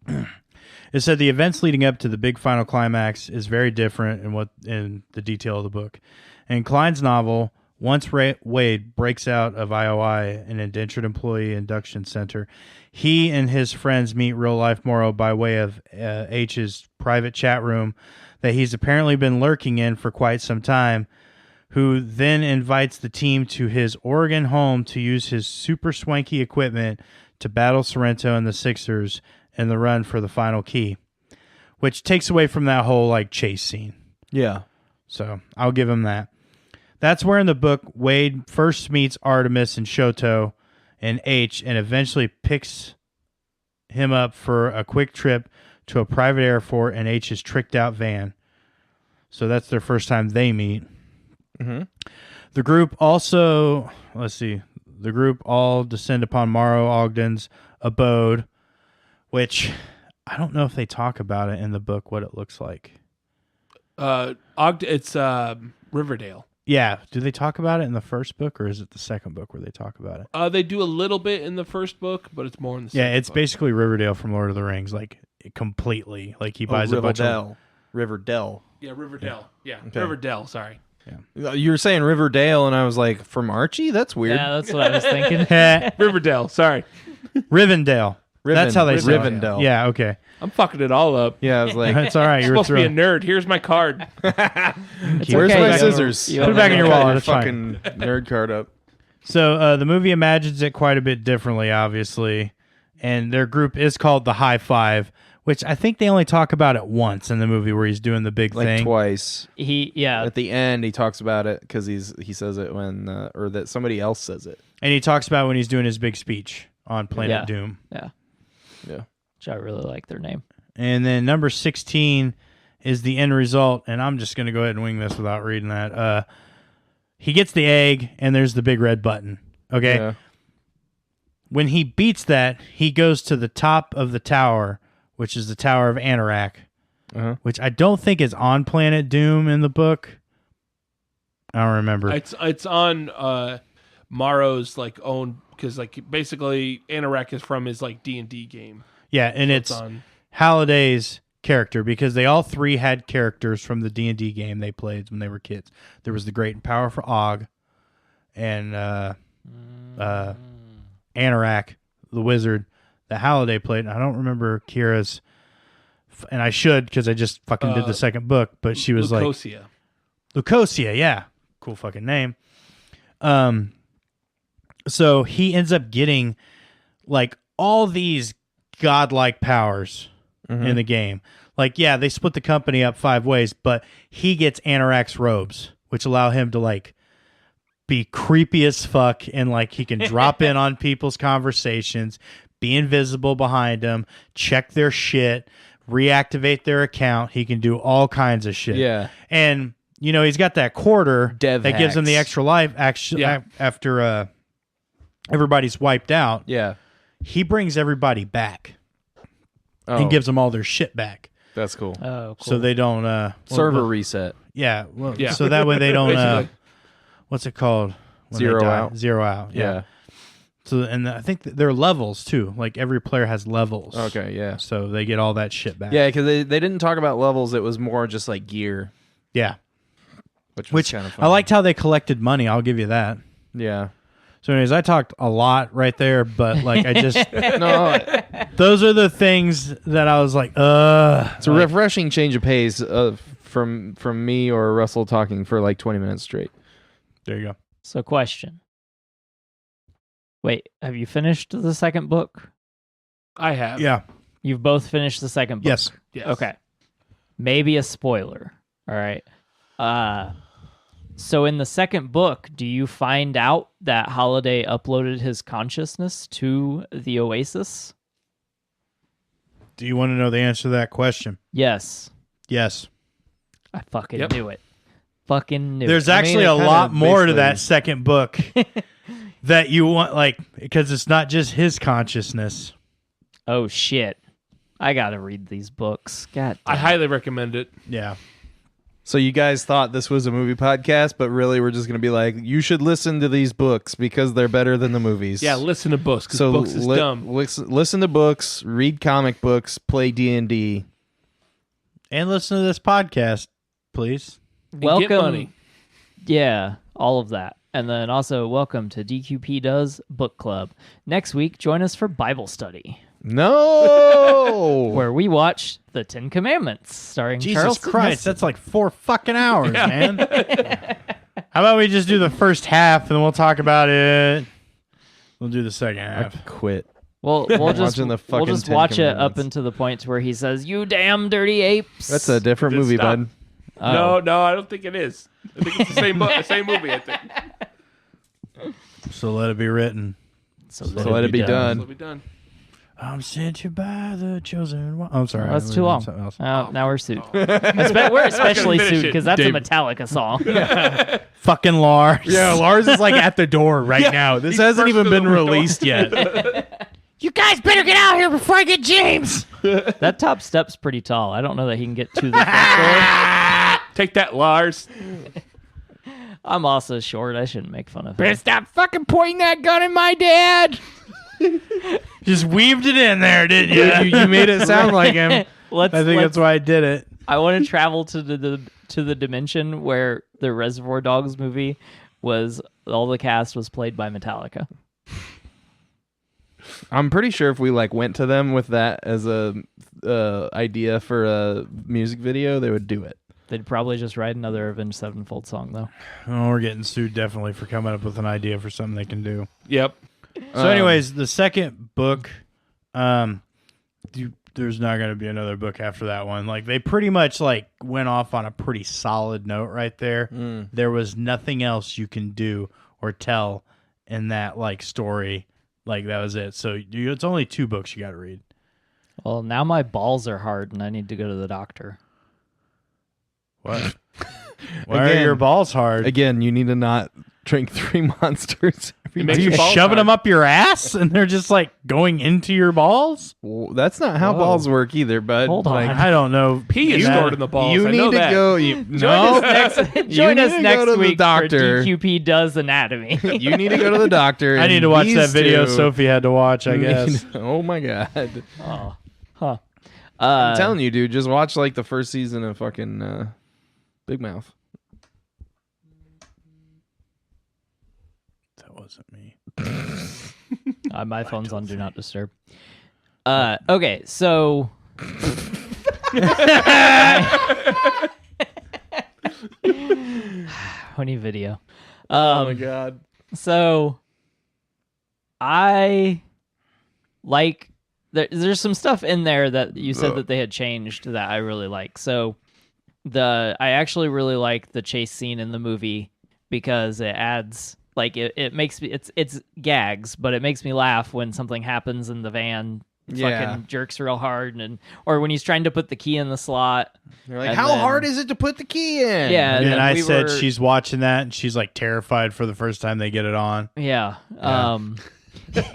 It said the events leading up to the big final climax is very different in the detail of the book. In Klein's novel, once Wade breaks out of IOI, an indentured employee induction center, he and his friends meet real-life Morrow by way of H's private chat room that he's apparently been lurking in for quite some time, who then invites the team to his Oregon home to use his super swanky equipment to battle Sorrento and the Sixers in the run for the final key, which takes away from that whole like chase scene. Yeah. So I'll give him that. That's where in the book Wade first meets Artemis and Shoto and H and eventually picks him up for a quick trip to a private airport in H's tricked out van. So that's their first time they meet. Mm-hmm. The group also, the group all descend upon Morrow Ogden's abode, which I don't know if they talk about it in the book, what it looks like. It's Riverdale. Yeah. Do they talk about it in the first book, or is it the second book where they talk about it? They do a little bit in the first book, but it's more in the second Yeah, it's book. basically Riverdale from Lord of the Rings, like completely. Like he buys a bunch of... Riverdale. Yeah, Riverdale. Yeah, Okay. Riverdale, sorry. You were saying Riverdale, and I was like, from Archie? That's weird. Yeah, that's what I was thinking. Riverdale, sorry. Rivendell. That's how they say it. Rivendell. Yeah, okay. I'm fucking it all up. Yeah, I was like, It's all right. You're You're supposed to be a nerd. Here's my card. It's where's okay, my you- scissors? you Put it back in your Cut wallet. It's fucking nerd card up. So the movie imagines it quite a bit differently, obviously, and their group is called the High Five, which I think they only talk about it once in the movie where he's doing the big Like thing. twice. At the end, he talks about it because he says it when, or that somebody else says it. And he talks about when he's doing his big speech on Planet Doom. Yeah. Yeah. Which I really like their name. And then number 16 is the end result, and I'm just going to go ahead and wing this without reading that. He gets the egg, and there's the big red button. Okay? Yeah. When he beats that, he goes to the top of the tower, which is the Tower of Anorak, which I don't think is on Planet Doom in the book. I don't remember. It's on Morrow's like own, because like basically Anorak is from his like D&D game. Yeah, and it's on Halliday's character, because they all three had characters from the D&D game they played when they were kids. There was the Great and Powerful Og, and Anorak, the wizard, that Halliday played. And I don't remember Kira's, and I should, because I just fucking did the second book, but she was Lucosia. like... Lucosia, yeah. Cool fucking name. So he ends up getting like all these godlike powers in the game. Like, yeah, they split the company up 5 ways, but he gets Anorak's robes, which allow him to like be creepy as fuck, and like he can drop in on people's conversations, be invisible behind them, check their shit, reactivate their account. He can do all kinds of shit. Yeah. And you know, he's got that quarter Dev that gives him the hacks. extra life actually after everybody's wiped out. Yeah. He brings everybody back Oh, and gives them all their shit back. That's cool. Oh, cool. So they don't Server reset. Yeah, well, Yeah. so that way they don't. Basically. What's it called? When Zero they die? out. Zero out. Yeah. So and I think there are levels too. Like every player has levels. Okay. Yeah. So they get all that shit back. Yeah, because they didn't talk about levels. It was more just like gear, Yeah. which was Which kind of fun. I liked how they collected money. I'll give you that. Yeah. So, anyways, I talked a lot right there, but like I just No, those are the things that I was like, it's a refreshing change of pace from me or Russell talking for like 20 minutes straight. There you go. So, question. Wait, have you finished the second book? I have. Yeah. You've both finished the second book? Yes. Yes. Okay. Maybe a spoiler. All right. So in the second book, do you find out that Holiday uploaded his consciousness to the Oasis? Do you want to know the answer to that question? Yes. Yes. I fucking Yep. knew it. Fucking knew There's it. actually it a kinda lot more to basically- that second book that you want, like, because it's not just his consciousness. Oh, shit. I gotta read these books. God I damn. highly recommend it. Yeah. So you guys thought this was a movie podcast, but really we're just going to be like, you should listen to these books because they're better than the movies. Yeah, listen to books because So books is dumb. listen to books, read comic books, play D&D. And listen to this podcast, please. And Welcome. Get money. Yeah, all of that. And then also, welcome to DQP Does Book Club. Next week, join us for Bible study, No! where we watch The Ten Commandments, starring Jesus Charleston Christ, Heston. that's like 4 fucking hours, man. How about we just do the first half and we'll talk about it? We'll do the second half. Quit. We'll just Watching the fucking watch Ten it up Commandments. into the point where he says, "You damn dirty apes." That's a different Good movie, stuff. bud. Oh. No, I don't think it is. I think it's the same book, the same movie. I think. So let it be written. So let it be done. It'll be done. I'm sent you by the chosen one. Oh, I'm sorry. That's too long. Something else. Now we're sued. We're especially finish sued it. because that's Dave. a Metallica song. Fucking Lars. Yeah, Lars is like at the door right now. This hasn't burst even through been the door. released yet. You guys better get out here before I get James. That top step's pretty tall. I don't know that he can get to the front Take that, Lars. door. I'm also short. I shouldn't make fun of him. Stop fucking pointing that gun at my dad. Just weaved it in there, didn't you? You made it sound like him. Let's. I think that's why I did it. I want to travel to the dimension where the Reservoir Dogs movie was. All the cast was played by Metallica. I'm pretty sure if we like went to them with that as a idea for a music video, they would do it. They'd probably just write another Avenged Sevenfold song though. Oh, we're getting sued definitely for coming up with an idea for something they can do. Yep. So, anyways, the second book, there's not going to be another book after that one. Like they pretty much like went off on a pretty solid note right there. There was nothing else you can do or tell in that like story. Like that was it. So it's only 2 books you got to read. Well, now my balls are hard and I need to go to the doctor. What? Why are Again- your balls hard? Again, you need to not drink 3 monsters. It Are makes you your balls shoving hard. them up your ass and they're just like going into your balls? Well, that's not how Whoa. balls work either, bud. Hold on. Like, I don't know. Pee is stored in the balls. you I need know to that. go. No, Join You us need to next go to the week doctor. for DQP Does Anatomy. You need to go to the doctor. I need and to watch that these video two Sophie had to watch, I need- guess. Oh my god! Oh, huh. I'm telling you, dude. Just watch like the first season of fucking Big Mouth. That wasn't me. My phone's on Do Not Disturb. Okay, so we need video. Oh my god! So I like there's some stuff in there that you said that they had changed that I really like. So I actually really like the chase scene in the movie because it adds like it makes me it's gags, but it makes me laugh when something happens in the van. Yeah. Fucking jerks real hard, or when he's trying to put the key in the slot. You're like, And how then- hard is it to put the key in? Yeah, And then I we said were- she's watching that and she's like terrified for the first time they get it on. Yeah. Did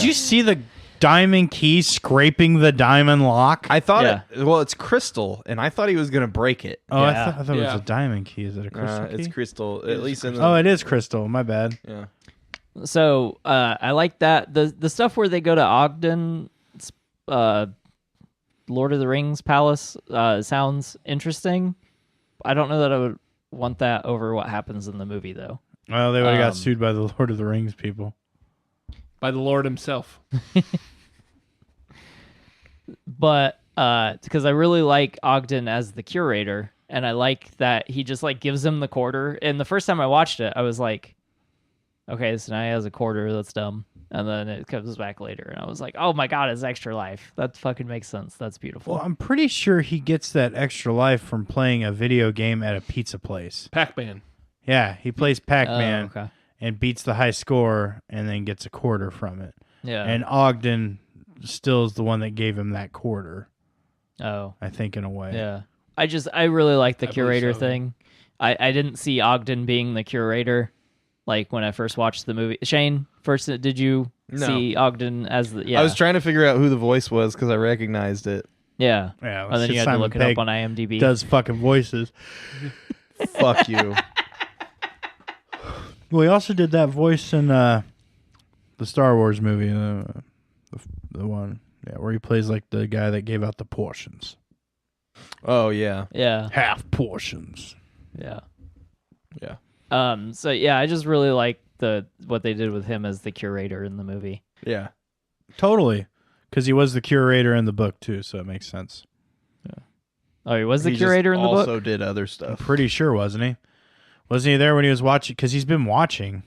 you see the diamond key scraping the diamond lock? I thought Yeah. it's crystal, and I thought he was gonna break it. Oh, Yeah. I thought it Yeah. was a diamond key. Is it a crystal key? It's crystal, at is least in crystal. the. Oh, it is crystal. My bad. Yeah. So I like that the stuff where they go to Ogden, Lord of the Rings palace sounds interesting. I don't know that I would want that over what happens in the movie though. Well, they would have got Um, sued by the Lord of the Rings people. By the Lord himself. But because I really like Ogden as the curator, and I like that he just like gives him the quarter. And the first time I watched it, I was like, okay, so now he has a quarter. That's dumb. And then it comes back later, and I was like, oh my god, it's extra life. That fucking makes sense. That's beautiful. Well, I'm pretty sure he gets that extra life from playing a video game at a pizza place. Pac-Man. Yeah, he plays Pac-Man Oh, okay. and beats the high score and then gets a quarter from it. Yeah. And Ogden still is the one that gave him that quarter, Oh, I think, in a way. yeah. I really like the I believe curator so. thing. I didn't see Ogden being the curator like when I first watched the movie. Shane, first did you No. see Ogden as the? Yeah, I was trying to figure out who the voice was because I recognized it. Yeah, Yeah, and then you had to Simon look it Pegg up on IMDb. does fucking voices. Fuck you. Well, he also did that voice in the Star Wars movie, the one, where he plays like the guy that gave out the portions, Oh yeah. Yeah, half portions. yeah. Yeah. So yeah, I just really like what they did with him as the curator in the movie. Yeah. Totally, because he was the curator in the book too, so it makes sense. Oh, he was the He just curator in the book. Also did other I'm stuff. pretty sure, wasn't he? Wasn't he there when he was watching? Because he's been watching.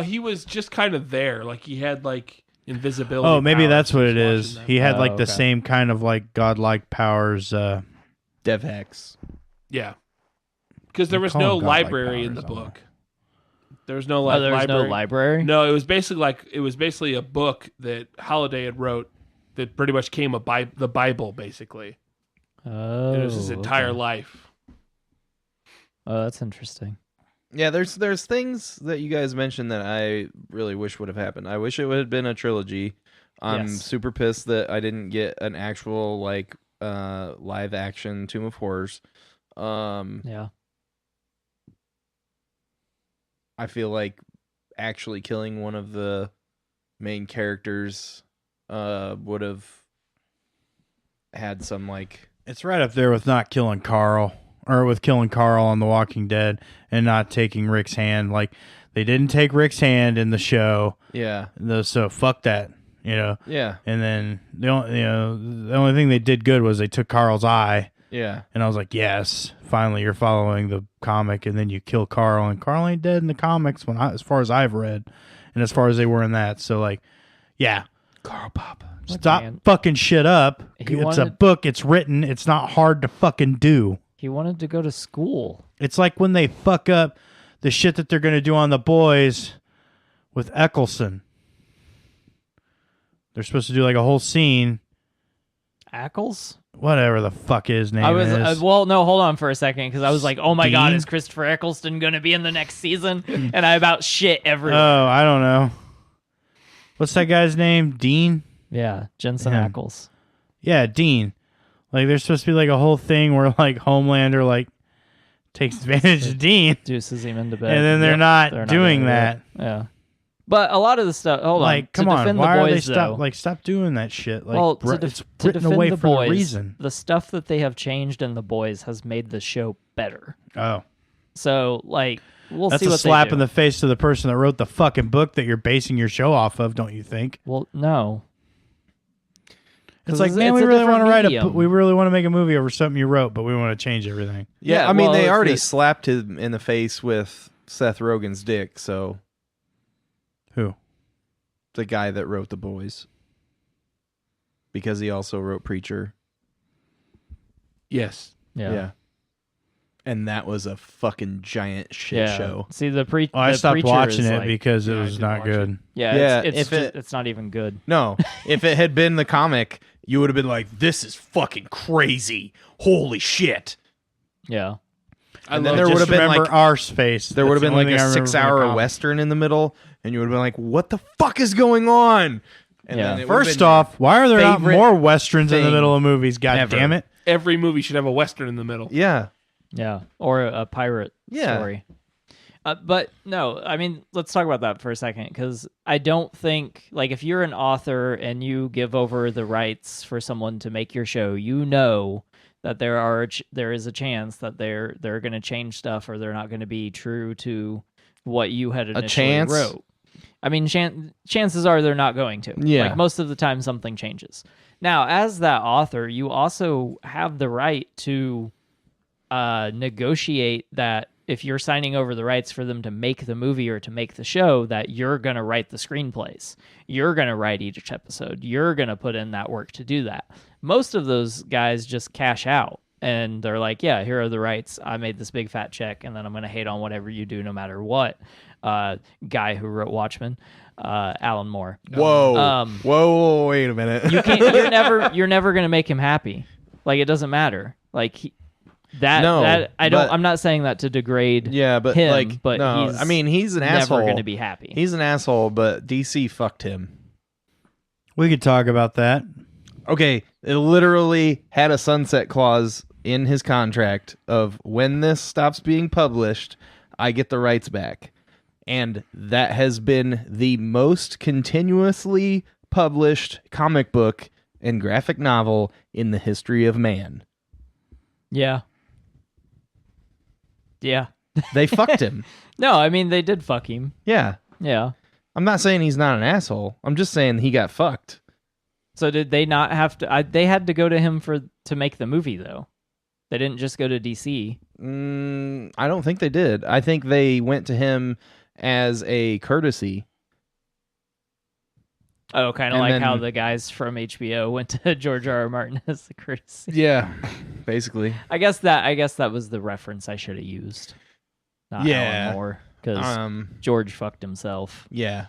He was just kind of there. Like, he had, like, invisibility Oh, maybe powers. that's what He it was is. watching them. He had Oh, like the okay. same kind of like godlike powers. DevHex. Yeah. Because there We was call no them godlike library in the powers, book. There was no Oh, there was library. no library. No, it was basically a book that Holiday had wrote that pretty much came the Bible, basically. Oh, It was his entire okay. life. Oh, that's interesting. Yeah, there's things that you guys mentioned that I really wish would have happened. I wish it would have been a trilogy. I'm Yes. super pissed that I didn't get an actual like live action Tomb of Horrors. Yeah. I feel like actually killing one of the main characters would have had some like It's right up there with not killing Carl, or with killing Carl on The Walking Dead and not taking Rick's hand. Like, they didn't take Rick's hand in the show, yeah. so fuck that, you know. Yeah. And then the only thing they did good was they took Carl's eye, Yeah. and I was like, yes, finally you're following the comic. And then you kill Carl, and Carl ain't dead in the comics as far as I've read, and as far as they were in that. So like, yeah. Carl Papa. Stop man. fucking shit up. He It's a wanted- book. It's written. It's not hard to fucking do. He wanted to go to school. It's like when they fuck up the shit that they're going to do on The Boys with Eccleston. They're supposed to do like a whole scene. Ackles? Whatever the fuck his name I was is. well, no, hold on for a second, because I was like, oh my god, Dean? is Christopher Eccleston going to be in the next season? And I about shit everywhere. Oh, I don't know. What's that guy's name? Dean? Yeah, Jensen Yeah. Ackles. Yeah, Dean. Like, there's supposed to be like a whole thing where like Homelander like takes advantage of Dean, Deuces him into bed. and then they're Yep, not they're doing doing that. it. Yeah. But a lot of the stuff, hold on. Like, come to on, defend why the are they boys, though, stop doing that shit? Like, well, it's to written defend away the for boys, a reason. the stuff that they have changed in the boys has made the show better. Oh. So, like, we'll That's see a what slap they do. in the face to the person that wrote the fucking book that you're basing your show off of, don't you think? Well, no. It's 'Cause like, man, it's we a really want to different write medium. we really want to make a movie over something you wrote, but we want to change everything. Yeah, Yeah, I mean well, they it's already the- slapped him in the face with Seth Rogen's dick, so Who? the guy that wrote The Boys. Because he also wrote Preacher. Yes. Yeah. And that was a fucking giant shit Yeah. show. See, the I stopped Preacher watching is it like, because it Yeah, I was did not watch good. it. yeah, Yeah, it's if it- it's not even good. No, if it had been the comic, you would have been like, this is fucking crazy. Holy shit. Yeah. And then love there Just would have been remember like our space. there would have That's been the like only a thing I remember from the 6-hour comic. Western in the middle, and you would have been like, what the fuck is going on? And Yeah. then it would've First been off, why are there not favorite more westerns in the thing middle of movies? God ever. damn it! Every movie should have a Western in the middle. Yeah. Yeah, or a pirate Yeah. story. But no, I mean, let's talk about that for a second, because I don't think, like, if you're an author and you give over the rights for someone to make your show, you know that there is a chance that they're going to change stuff, or they're not going to be true to what you had initially chance? wrote. I mean, chances are they're not going to. Yeah. Like, most of the time, something changes. Now, as that author, you also have the right to negotiate that if you're signing over the rights for them to make the movie or to make the show, that you're going to write the screenplays. You're going to write each episode. You're going to put in that work to do that. Most of those guys just cash out and they're like, yeah, here are the rights. I made this big fat check, and then I'm going to hate on whatever you do no matter what. Guy who wrote Watchmen, Alan Moore. Whoa. Whoa, wait a minute. You can't. You're never going to make him happy. Like, it doesn't matter. Like, I'm not saying that to degrade Yeah, but him, like, but no, he's I mean, he's an never asshole. going to be happy. He's an asshole, but DC fucked him. We could talk about that. Okay, it literally had a sunset clause in his contract of when this stops being published, I get the rights back. And that has been the most continuously published comic book and graphic novel in the history of man. Yeah. Yeah. They fucked him. No, I mean, they did fuck him. Yeah. Yeah. I'm not saying he's not an asshole. I'm just saying he got fucked. So did they not have to? They had to go to him to make the movie, though. They didn't just go to DC. I don't think they did. I think they went to him as a courtesy. Oh, kind of And like then- how the guys from HBO went to George R.R. Martin as the courtesy. Yeah, basically. I guess that was the reference I should have used. Not Yeah. Alan Moore, because George fucked himself. Yeah.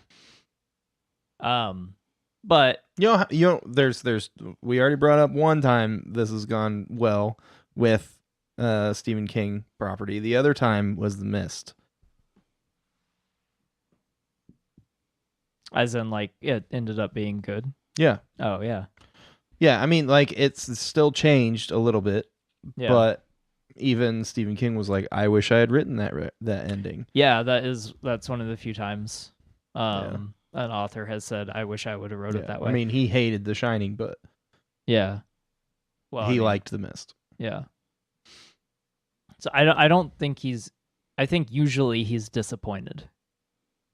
But You know, there's we already brought up one time this has gone well with Stephen King property. The other time was The Mist. as in, like, it ended up being good. Yeah. Oh yeah, Yeah, I mean, like, it's still changed a little bit, yeah, but even Stephen King was like, I wish I had written that ending. yeah. That's one of the few times an author has said, "I wish I would have wrote Yeah. it that way." I mean, he hated The Shining, but yeah. Well, he liked The Mist. Yeah. So I don't think he's. I think usually he's disappointed,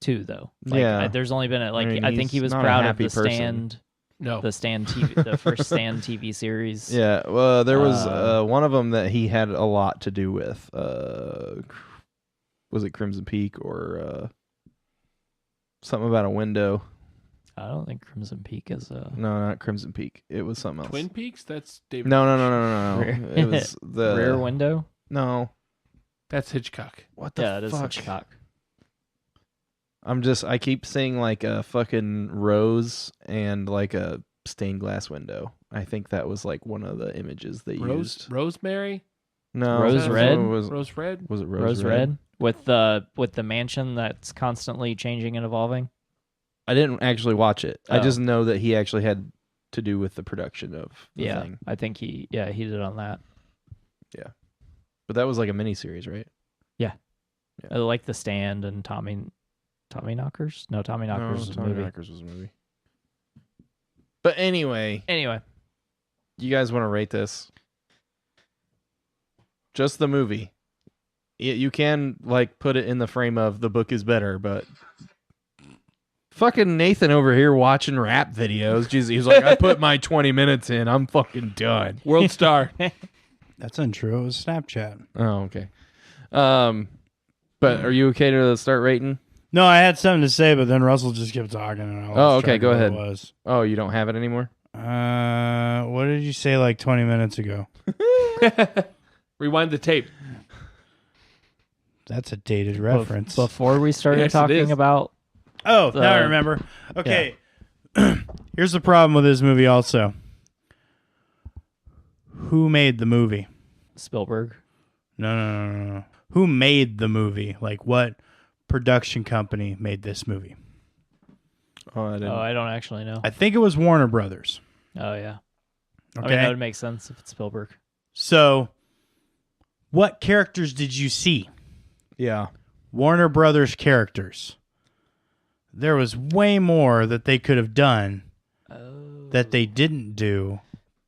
too. Though. Like, Yeah. there's only been I mean, I think he he's was not a proud of happy the person. Stand. No. The Stand TV, the first Stand TV series. Yeah, well, there was one of them that he had a lot to do with. Was it Crimson Peak or something about a window? I don't think Crimson Peak is a No, not Crimson Peak. It was something else. Twin Peaks? That's David. No. Rear- It was the Rear Window. No. That's Hitchcock. What the Yeah, it is fuck? Hitchcock. I keep seeing like a fucking rose and like a stained glass window. I think that was like one of the images they used. Rosemary? No, Rose Is that Red? Was, Rose Red? was it Rose Red with the mansion that's constantly changing and evolving. I didn't actually watch it. I Oh. just know that he actually had to do with the production of the Yeah, thing. I think he did on that. But that was like a miniseries, right? Like The Stand and Tommy Knockers. No, Tommy Knockers was a Tommy movie. Knockers was a movie. But anyway, Anyway, you guys want to rate this? Just the movie. You can like put it in the frame of the book is better, but fucking Nathan over here watching rap videos. Jeez, he's like, I put my 20 minutes in. I'm fucking done. World Star. That's untrue. It was Snapchat. Oh, okay. But are you okay to start rating? No, I had something to say, but then Russell just kept talking. And I lost Oh, okay, track of go what ahead. It was. Oh, you don't have it anymore? What did you say like 20 minutes ago? Rewind the tape. That's a dated reference. before we started Yes, it talking is. about Oh, now I remember. Okay. Here's the problem with this movie also. Who made the movie? Spielberg. No. Who made the movie? Like, what production company made this movie? Oh, I didn't. Oh, I don't actually know. I think it was Warner Brothers. Oh, yeah. Okay. I mean, that would make sense if it's Spielberg. So, what characters did you see? Yeah. Warner Brothers characters. There was way more that they could have done that they didn't do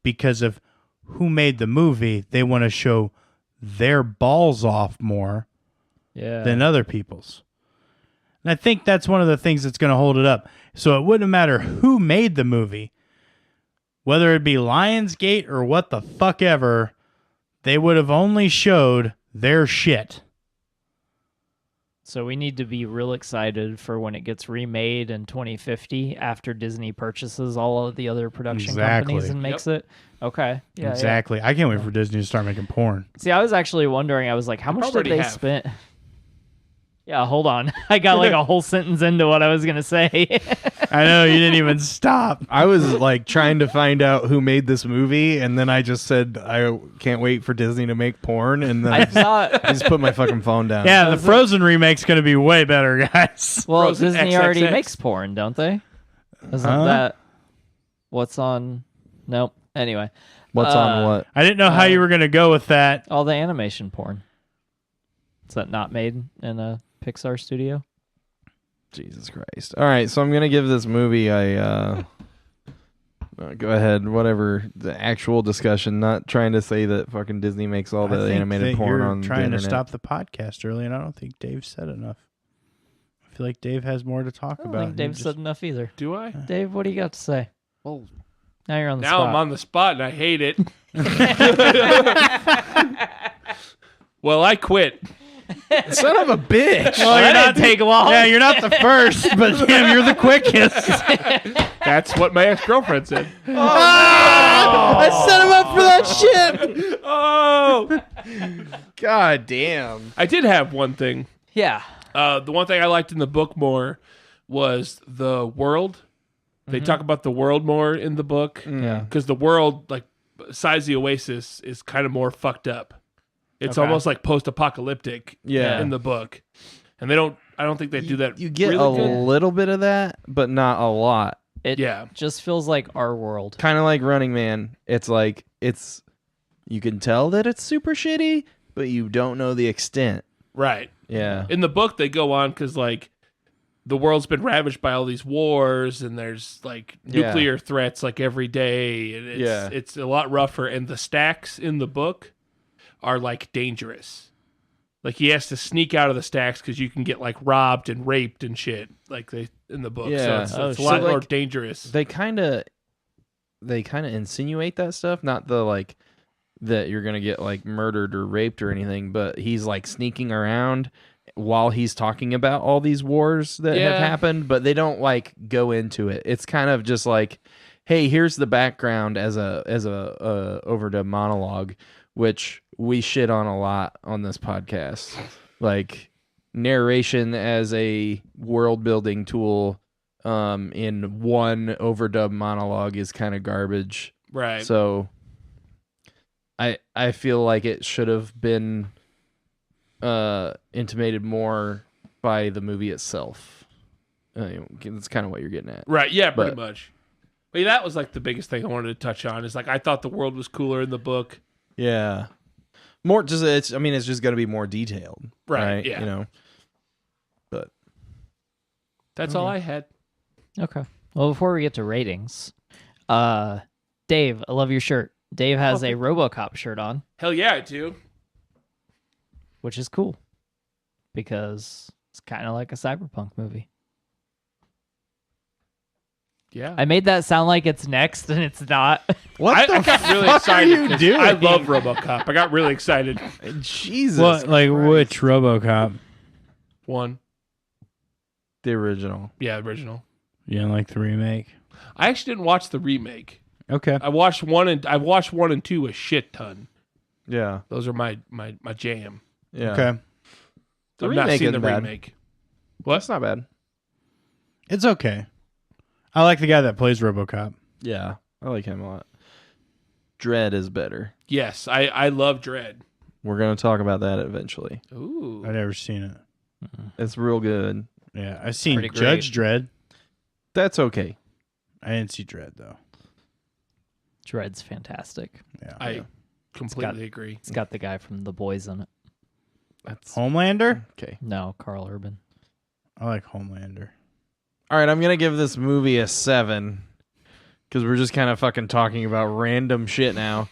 because of who made the movie. They want to show their balls off more than other people's. And I think that's one of the things that's going to hold it up. So it wouldn't matter who made the movie, whether it be Lionsgate or what the fuck ever, they would have only showed their shit. So we need to be real excited for when it gets remade in 2050 after Disney purchases all of the other production companies and makes it. Okay. Yeah. Exactly. I can't wait for Disney to start making porn. See, I was actually wondering, I was like, how much did already they have. spend? Yeah, hold on. I got like a whole sentence into what I was going to say. I know, you didn't even stop. I was like trying to find out who made this movie, and then I just said I can't wait for Disney to make porn, and then I thought, I just put my fucking phone down. Yeah, the Frozen remake's going to be way better, guys. well, Frozen Disney already XXX. makes porn, don't they? Isn't Huh? that what's on? Nope. Anyway, What's on what? I didn't know how you were going to go with that. all the animation porn. Is that not made in a Pixar studio? Jesus Christ. All right, so I'm going to give this movie a go ahead, whatever, the actual discussion, not trying to say that fucking Disney makes all I the think animated that porn you're on the trying to internet. stop the podcast early, and I don't think Dave said enough. I feel like Dave has more to talk I don't about. think Dave said enough either. Do I? Dave, what do you got to say? Well, Now you're on the now spot. I'm on the spot and I hate it. Well, I quit. Son of a bitch. Well, that didn't take long. Yeah, you're not the first, but damn, you're the quickest. That's what my ex-girlfriend said. I set him up for that shit. Oh! God damn. I did have one thing. Yeah. The one thing I liked in the book more was the world. They talk about the world more in the book. Yeah. Because the world, like, besides the Oasis, is kind of more fucked up. It's Okay. almost like post-apocalyptic Yeah. in the book. And I don't think they do that You get really a good. little bit of that, but not a lot. It Yeah. just feels like our world. Kind of like Running Man. It's like you can tell that it's super shitty, but you don't know the extent. Right. Yeah. In the book, they go on because, like, the world's been ravaged by all these wars, and there's, like, nuclear threats, like, every day. And it's a lot rougher. And the stacks in the book are, like, dangerous. Like, he has to sneak out of the stacks because you can get, like, robbed and raped and shit, like, in the book. Yeah. So it's a Oh, lot so, more like, dangerous. They kind of insinuate that stuff, not the like that you're gonna get like murdered or raped or anything, but he's like sneaking around while he's talking about all these wars that have happened, but they don't like go into it. It's kind of just like, hey, here's the background as a overdub monologue, which we shit on a lot on this podcast. Like narration as a world building tool in one overdub monologue is kind of garbage. Right. So I feel like it should have been intimated more by the movie itself. That's kind of what you're getting at. Right. Yeah, pretty But- much. But yeah, that was, like, the biggest thing I wanted to touch on is, like, I thought the world was cooler in the book. Yeah. More just it's just going to be more detailed. Right, yeah. You know. But That's all I had. Okay. Well, before we get to ratings, Dave, I love your shirt. Dave has a RoboCop shirt on, Hell yeah, I do. which is cool because it's kind of like a cyberpunk movie. Yeah. I made that sound like it's next, and it's not. what I got really fuck excited. are you 'cause doing? I love RoboCop. I got really excited. Jesus. What, like which RoboCop? One. The original. Yeah, original. You didn't like the remake? I actually didn't watch the remake. Okay. I watched one and two a shit ton. Yeah. Those are my jam. Yeah. Okay. The I've not remake seen isn't the bad. remake. That's not bad. It's okay. I like the guy that plays RoboCop. Yeah. I like him a lot. Dread is better. Yes, I love Dread. We're going to talk about that eventually. Ooh. I've never seen it. It's real good. Yeah, I've seen Pretty great. Judge Dredd. That's okay. I didn't see Dread though. Dread's fantastic. Yeah. I completely agree. It's got the guy from The Boys in it. That's Homelander? okay. No, Carl Urban. I like Homelander. All right, I'm gonna give this movie a 7 because we're just kind of fucking talking about random shit now.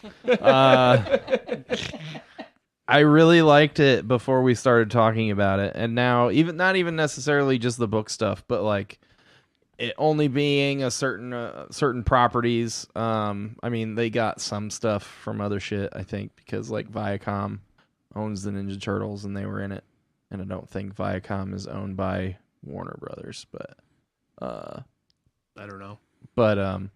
I really liked it before we started talking about it, and now even not even necessarily just the book stuff, but like it only being a certain properties. I mean, they got some stuff from other shit, I think, because like Viacom owns the Ninja Turtles, and they were in it, and I don't think Viacom is owned by Warner Brothers, but I don't know. But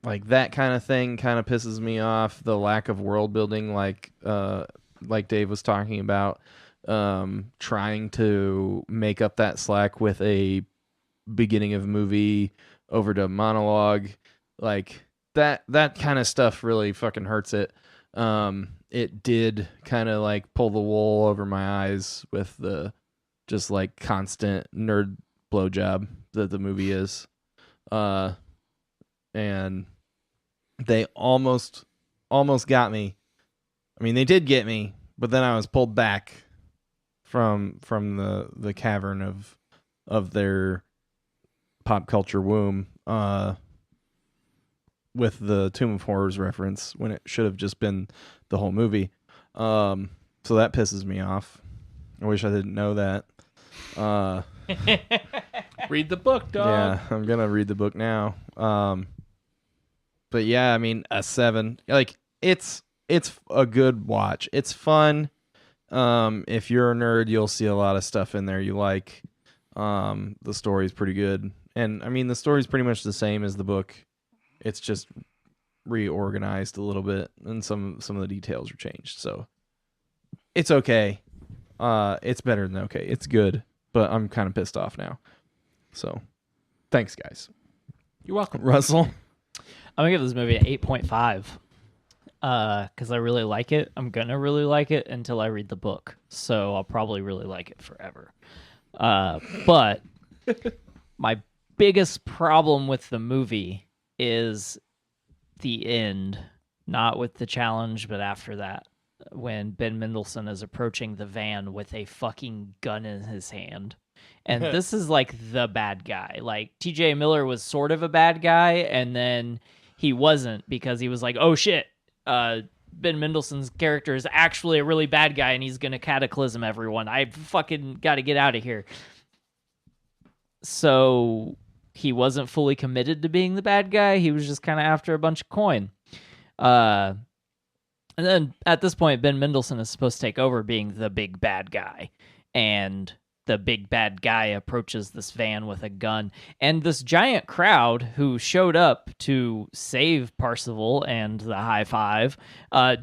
like that kind of thing kind of pisses me off. The lack of world building, like Dave was talking about, trying to make up that slack with a beginning of movie over to monologue, like that kind of stuff really fucking hurts it. It did kind of like pull the wool over my eyes with the just like constant nerd blowjob that the movie is. And they almost got me. I mean, they did get me, but then I was pulled back from the cavern of their pop culture womb with the Tomb of Horrors reference when it should have just been the whole movie. So that pisses me off. I wish I didn't know that. Read the book, dog. Yeah, I'm gonna read the book now. But yeah, I mean, a 7. Like it's a good watch. It's fun. If you're a nerd, you'll see a lot of stuff in there you like. The story's pretty good, and I mean, the story's pretty much the same as the book. It's just reorganized a little bit, and some of the details are changed. So it's okay. It's better than okay. It's good, but I'm kind of pissed off now. So thanks, guys. You're welcome. Russell? I'm going to give this movie an 8.5 because I really like it. I'm going to really like it until I read the book. So I'll probably really like it forever. But my biggest problem with the movie is the end, not with the challenge, but after that, when Ben Mendelsohn is approaching the van with a fucking gun in his hand. And this is like the bad guy. Like TJ Miller was sort of a bad guy, and then he wasn't because he was like, oh shit, Ben Mendelsohn's character is actually a really bad guy and he's going to cataclysm everyone. I fucking got to get out of here. So he wasn't fully committed to being the bad guy. He was just kind of after a bunch of coin. And then at this point, Ben Mendelsohn is supposed to take over being the big bad guy. And the big bad guy approaches this van with a gun. And this giant crowd who showed up to save Parzival and the High Five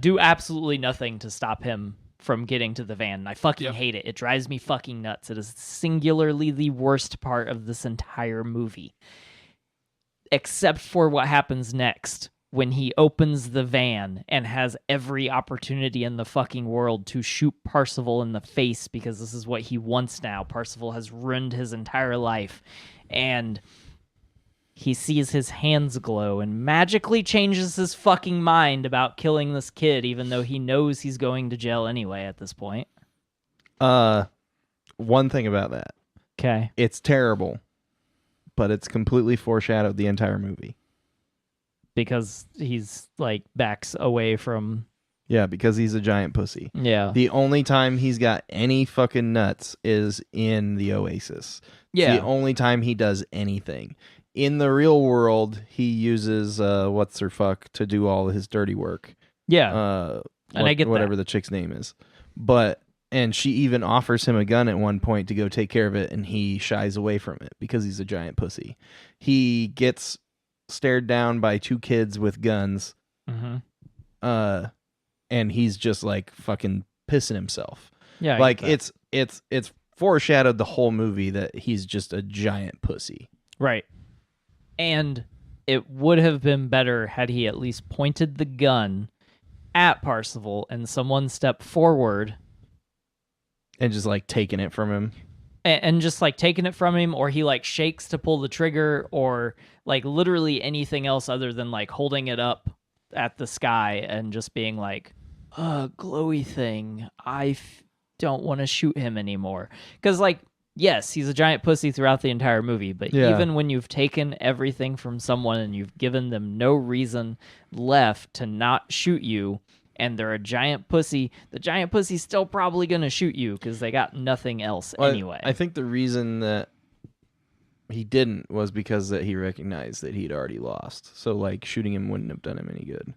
do absolutely nothing to stop him from getting to the van. And I fucking hate it. It drives me fucking nuts. It is singularly the worst part of this entire movie. Except for what happens next. When he opens the van and has every opportunity in the fucking world to shoot Parzival in the face because this is what he wants now. Parzival has ruined his entire life. And he sees his hands glow and magically changes his fucking mind about killing this kid, even though he knows he's going to jail anyway at this point. One thing about that. Okay. It's terrible, but it's completely foreshadowed the entire movie. Because he's like backs away from... Yeah, because he's a giant pussy. Yeah. The only time he's got any fucking nuts is in the Oasis. Yeah. It's the only time he does anything. In the real world, he uses what's her fuck to do all his dirty work. Yeah. And I get whatever that. the chick's name is. And she even offers him a gun at one point to go take care of it, and he shies away from it because he's a giant pussy. He gets stared down by two kids with guns. Mm-hmm. And he's just like fucking pissing himself. Yeah. Like it's foreshadowed the whole movie that he's just a giant pussy. Right. And it would have been better had he at least pointed the gun at Parzival and someone stepped forward And just like taking it from him. and just like taking it from him, or he like shakes to pull the trigger, or like literally anything else other than like holding it up at the sky and just being like, glowy thing, don't want to shoot him anymore. Because like, yes, he's a giant pussy throughout the entire movie, but even when you've taken everything from someone and you've given them no reason left to not shoot you, and they're a giant pussy, the giant pussy's still probably going to shoot you because they got nothing else anyway. I think the reason that he didn't was because that he recognized that he'd already lost. So, like, shooting him wouldn't have done him any good.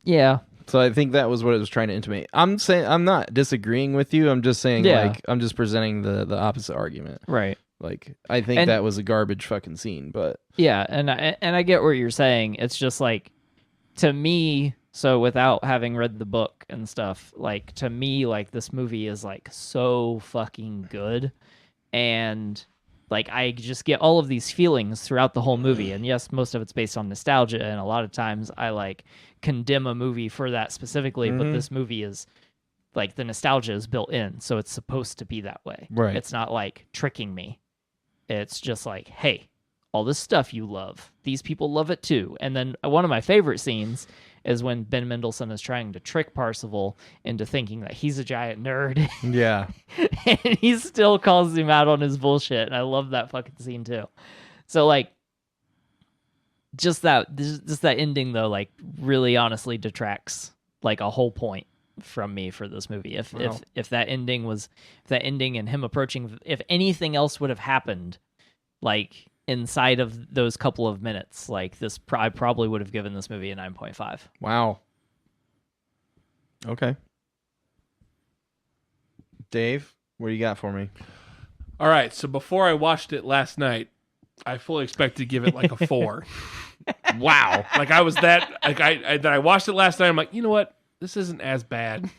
Yeah. So I think that was what it was trying to intimate. I'm saying I'm not disagreeing with you. I'm just saying, like, I'm just presenting the opposite argument. Right. Like, I think that was a garbage fucking scene, but... Yeah, and I get what you're saying. It's just, like, to me... So without having read the book and stuff, like, to me, like, this movie is, like, so fucking good. And, like, I just get all of these feelings throughout the whole movie. And yes, most of it's based on nostalgia. And a lot of times I, like, condemn a movie for that specifically. But this movie is, like, the nostalgia is built in. So it's supposed to be that way. Right. It's not, like, tricking me. It's just like, hey, all this stuff you love, these people love it too. And then one of my favorite scenes is when Ben Mendelsohn is trying to trick Parsifal into thinking that he's a giant nerd. Yeah. And he still calls him out on his bullshit. And I love that fucking scene too. So like, just that ending though, like really honestly detracts like a whole point from me for this movie. If that ending and him approaching, if anything else would have happened, like inside of those couple of minutes, like this, I probably would have given this movie a 9.5. Wow. Okay. Dave, what do you got for me? All right, so before I watched it last night, I fully expected to give it like a 4. Wow. Like I was that like I watched it last night. I'm like, you know what? This isn't as bad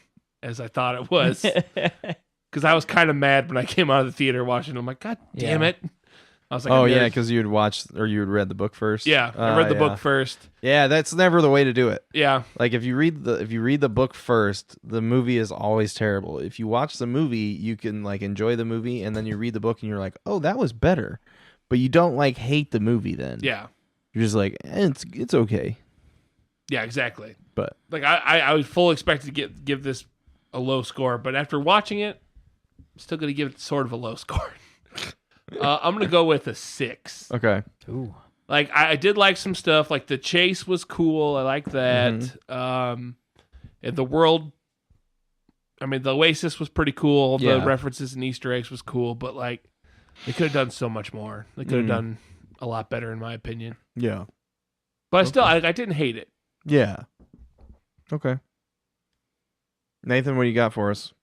as I thought it was. Because I was kind of mad when I came out of the theater watching it. I'm like, God damn it. I was like, oh yeah, because you had watched or you had read the book first. Yeah, I read the book first. Yeah, that's never the way to do it. Yeah, like if you read the book first, the movie is always terrible. If you watch the movie, you can like enjoy the movie, and then you read the book and you're like, oh, that was better, but you don't like hate the movie. Then you're just like, it's okay. Yeah, exactly. But like I was full expected to give this a low score, but after watching it, I'm still gonna give it sort of a low score. I'm gonna go with a 6. Okay. Ooh. Like I did like some stuff. Like the chase was cool. I like that. And the world. I mean, the Oasis was pretty cool. The references and Easter eggs was cool. But like, they could have done so much more. They could have done a lot better, in my opinion. Yeah. But still, I didn't hate it. Yeah. Okay. Nathan, what do you got for us?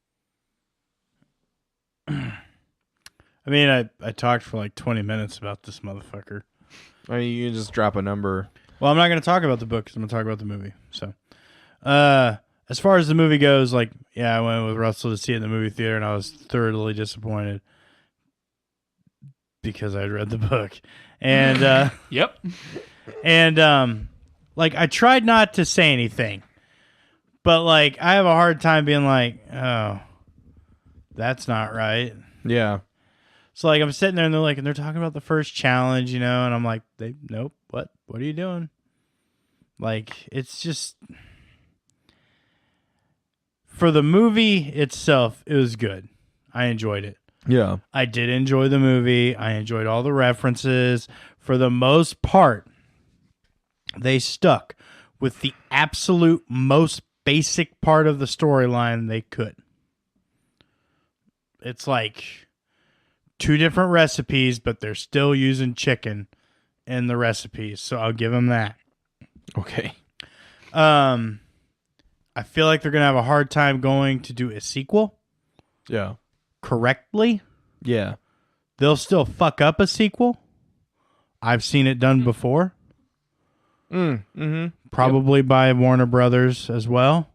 I mean, I talked for like 20 minutes about this motherfucker. I mean, you can just drop a number. Well, I'm not going to talk about the book because I'm going to talk about the movie. So, as far as the movie goes, like, yeah, I went with Russell to see it in the movie theater, and I was thoroughly disappointed because I'd read the book. And, yep. And, like, I tried not to say anything, but, like, I have a hard time being like, oh, that's not right. Yeah. So like I'm sitting there and they're talking about the first challenge, you know, and I'm like, nope, what are you doing? Like it's just for the movie itself, it was good. I enjoyed it. Yeah. I did enjoy the movie. I enjoyed all the references. For the most part, they stuck with the absolute most basic part of the storyline they could. It's like 2 different recipes, but they're still using chicken in the recipes, so I'll give them that. Okay. I feel like they're gonna have a hard time going to do a sequel. Yeah. Correctly. Yeah. They'll still fuck up a sequel. I've seen it done before. Probably by Warner Brothers as well.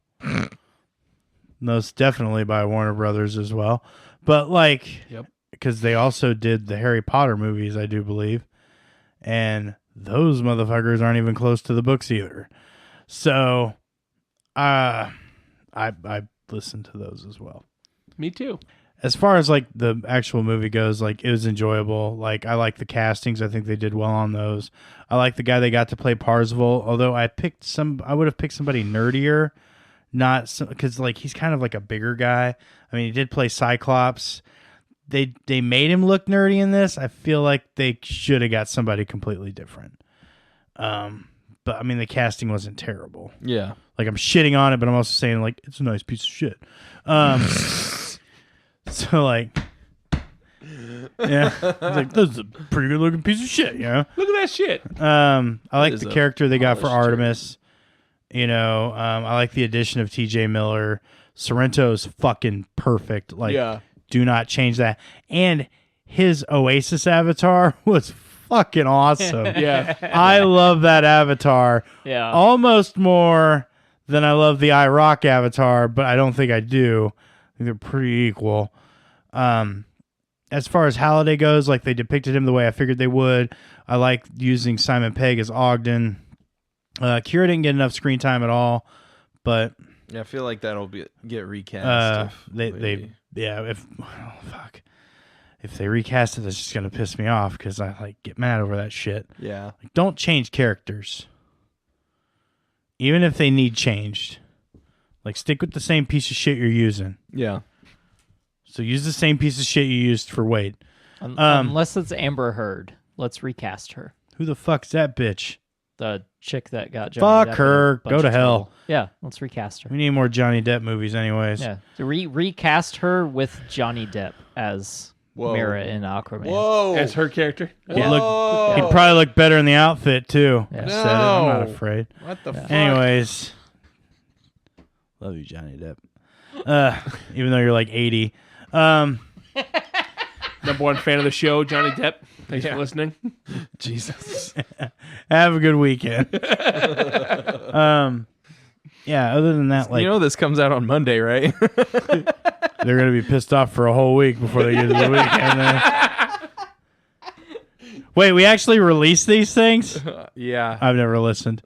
Most definitely by Warner Brothers as well. But like, because they also did the Harry Potter movies, I do believe. And those motherfuckers aren't even close to the books either. So, I listened to those as well. Me too. as far as like the actual movie goes, like it was enjoyable. Like I like the castings. I think they did well on those. I like the guy they got to play Parzival. Although I would have picked somebody nerdier, not because like he's kind of like a bigger guy. I mean, he did play Cyclops. They made him look nerdy in this. I feel like they should have got somebody completely different. But I mean, the casting wasn't terrible. Yeah. Like I'm shitting on it, but I'm also saying like it's a nice piece of shit. So like, yeah, it's like this is a pretty good looking piece of shit, you know. Look at that shit. I like is the a character they got for polished Artemis. You know, I like the addition of T.J. Miller. Sorrento is fucking perfect. Like, do not change that. And his Oasis avatar was fucking awesome. Yeah. I love that avatar. Yeah. Almost more than I love the iRock avatar, but I don't think I do. I think they're pretty equal. As far as Halliday goes, like they depicted him the way I figured they would. I like using Simon Pegg as Ogden. Kira didn't get enough screen time at all, but I feel like that'll get recast. If they recast it, it's just gonna piss me off because I like get mad over that shit. Yeah. Like, don't change characters, even if they need changed. Like stick with the same piece of shit you're using. Yeah. So use the same piece of shit you used for Wade. Unless it's Amber Heard, let's recast her. Who the fuck's that bitch? The chick that got Johnny Fuck Depp in a her. bunch Go to of hell. trouble. Yeah, let's recast her. We need more Johnny Depp movies, anyways. Yeah, so recast her with Johnny Depp as Mira in Aquaman. Whoa. As her character. He'd probably look better in the outfit too. Yeah. I said it. I'm not No. afraid. What the fuck? Anyways, love you, Johnny Depp. Even though you're like 80. Number one fan of the show, Johnny Depp. Thanks for listening. Jesus. Have a good weekend. Yeah. Other than that, like You know this comes out on Monday, right? they're gonna be pissed off for a whole week before they get to the weekend. Wait, we actually released these things? Yeah. I've never listened.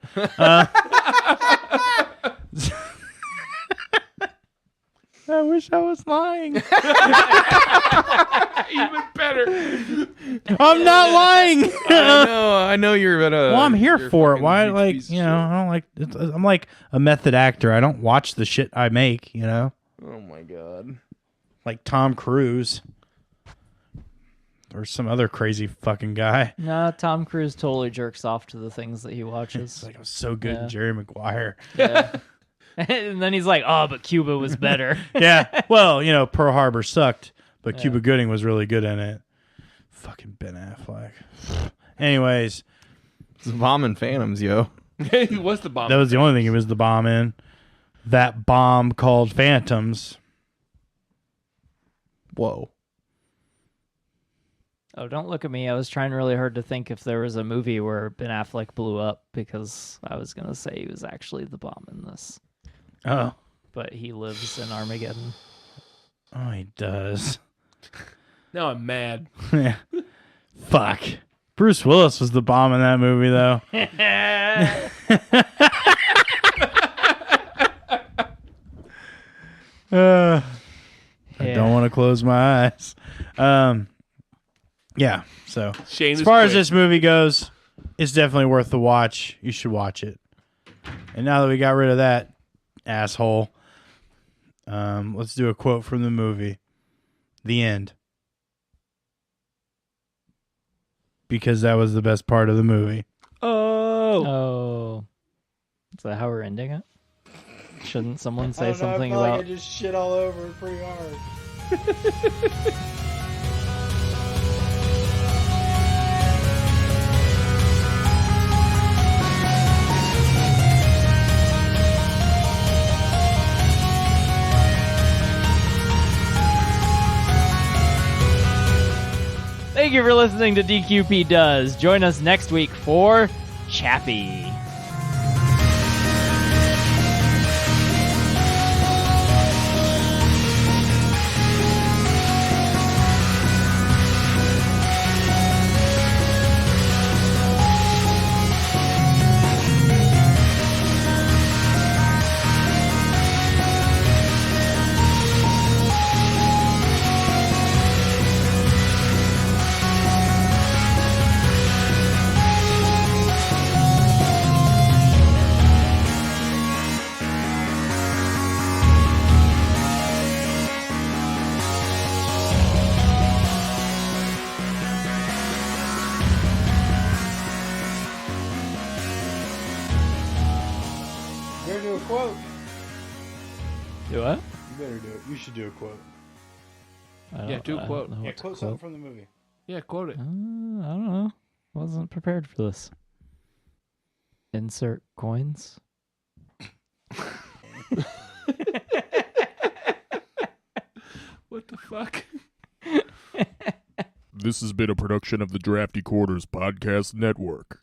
I wish I was lying. Even better. I'm not lying. I know you're gonna. Well, I'm here you're for it. fucking Why, huge like, piece of you know, shit. I don't like. I'm like a method actor. I don't watch the shit I make. You know, Oh my god. like Tom Cruise or some other crazy fucking guy. No, Tom Cruise totally jerks off to the things that he It's watches. like I'm so good Yeah. in Jerry Maguire. Yeah. And then he's like, "Oh, but Cuba was better." Yeah. Well, you know, Pearl Harbor sucked, but Yeah. Cuba Gooding was really good in it. Fucking Ben Affleck. Anyways, It's bombing Phantoms, yo. He was the bomb. that was the only thing he was the bomb in. That bomb called Phantoms. Whoa. Oh, don't look at me. I was trying really hard to think if there was a movie where Ben Affleck blew up because I was gonna say he was actually the bomb in this, Oh. but he lives in Armageddon. Oh, he does. Now I'm mad. Yeah. Fuck. Bruce Willis was the bomb in that movie, though. I don't want to close my eyes. Yeah. So Shane as is far as quick. this movie goes, it's definitely worth the watch. You should watch it. And now that we got rid of that asshole, let's do a quote from the movie. The end. Because that was the best part of the movie. Oh, is that how we're ending it? Shouldn't someone say something about? just shit all over it pretty hard. Thank you for listening to DQP Does. Join us next week for Chappie. quote. Do what? You better do it. You should do a quote. Yeah, do a quote. Yeah, quote something from the movie. Yeah, quote it. I don't know. Wasn't prepared for this. Insert coins. What the fuck? This has been a production of the Drafty Quarters Podcast Network.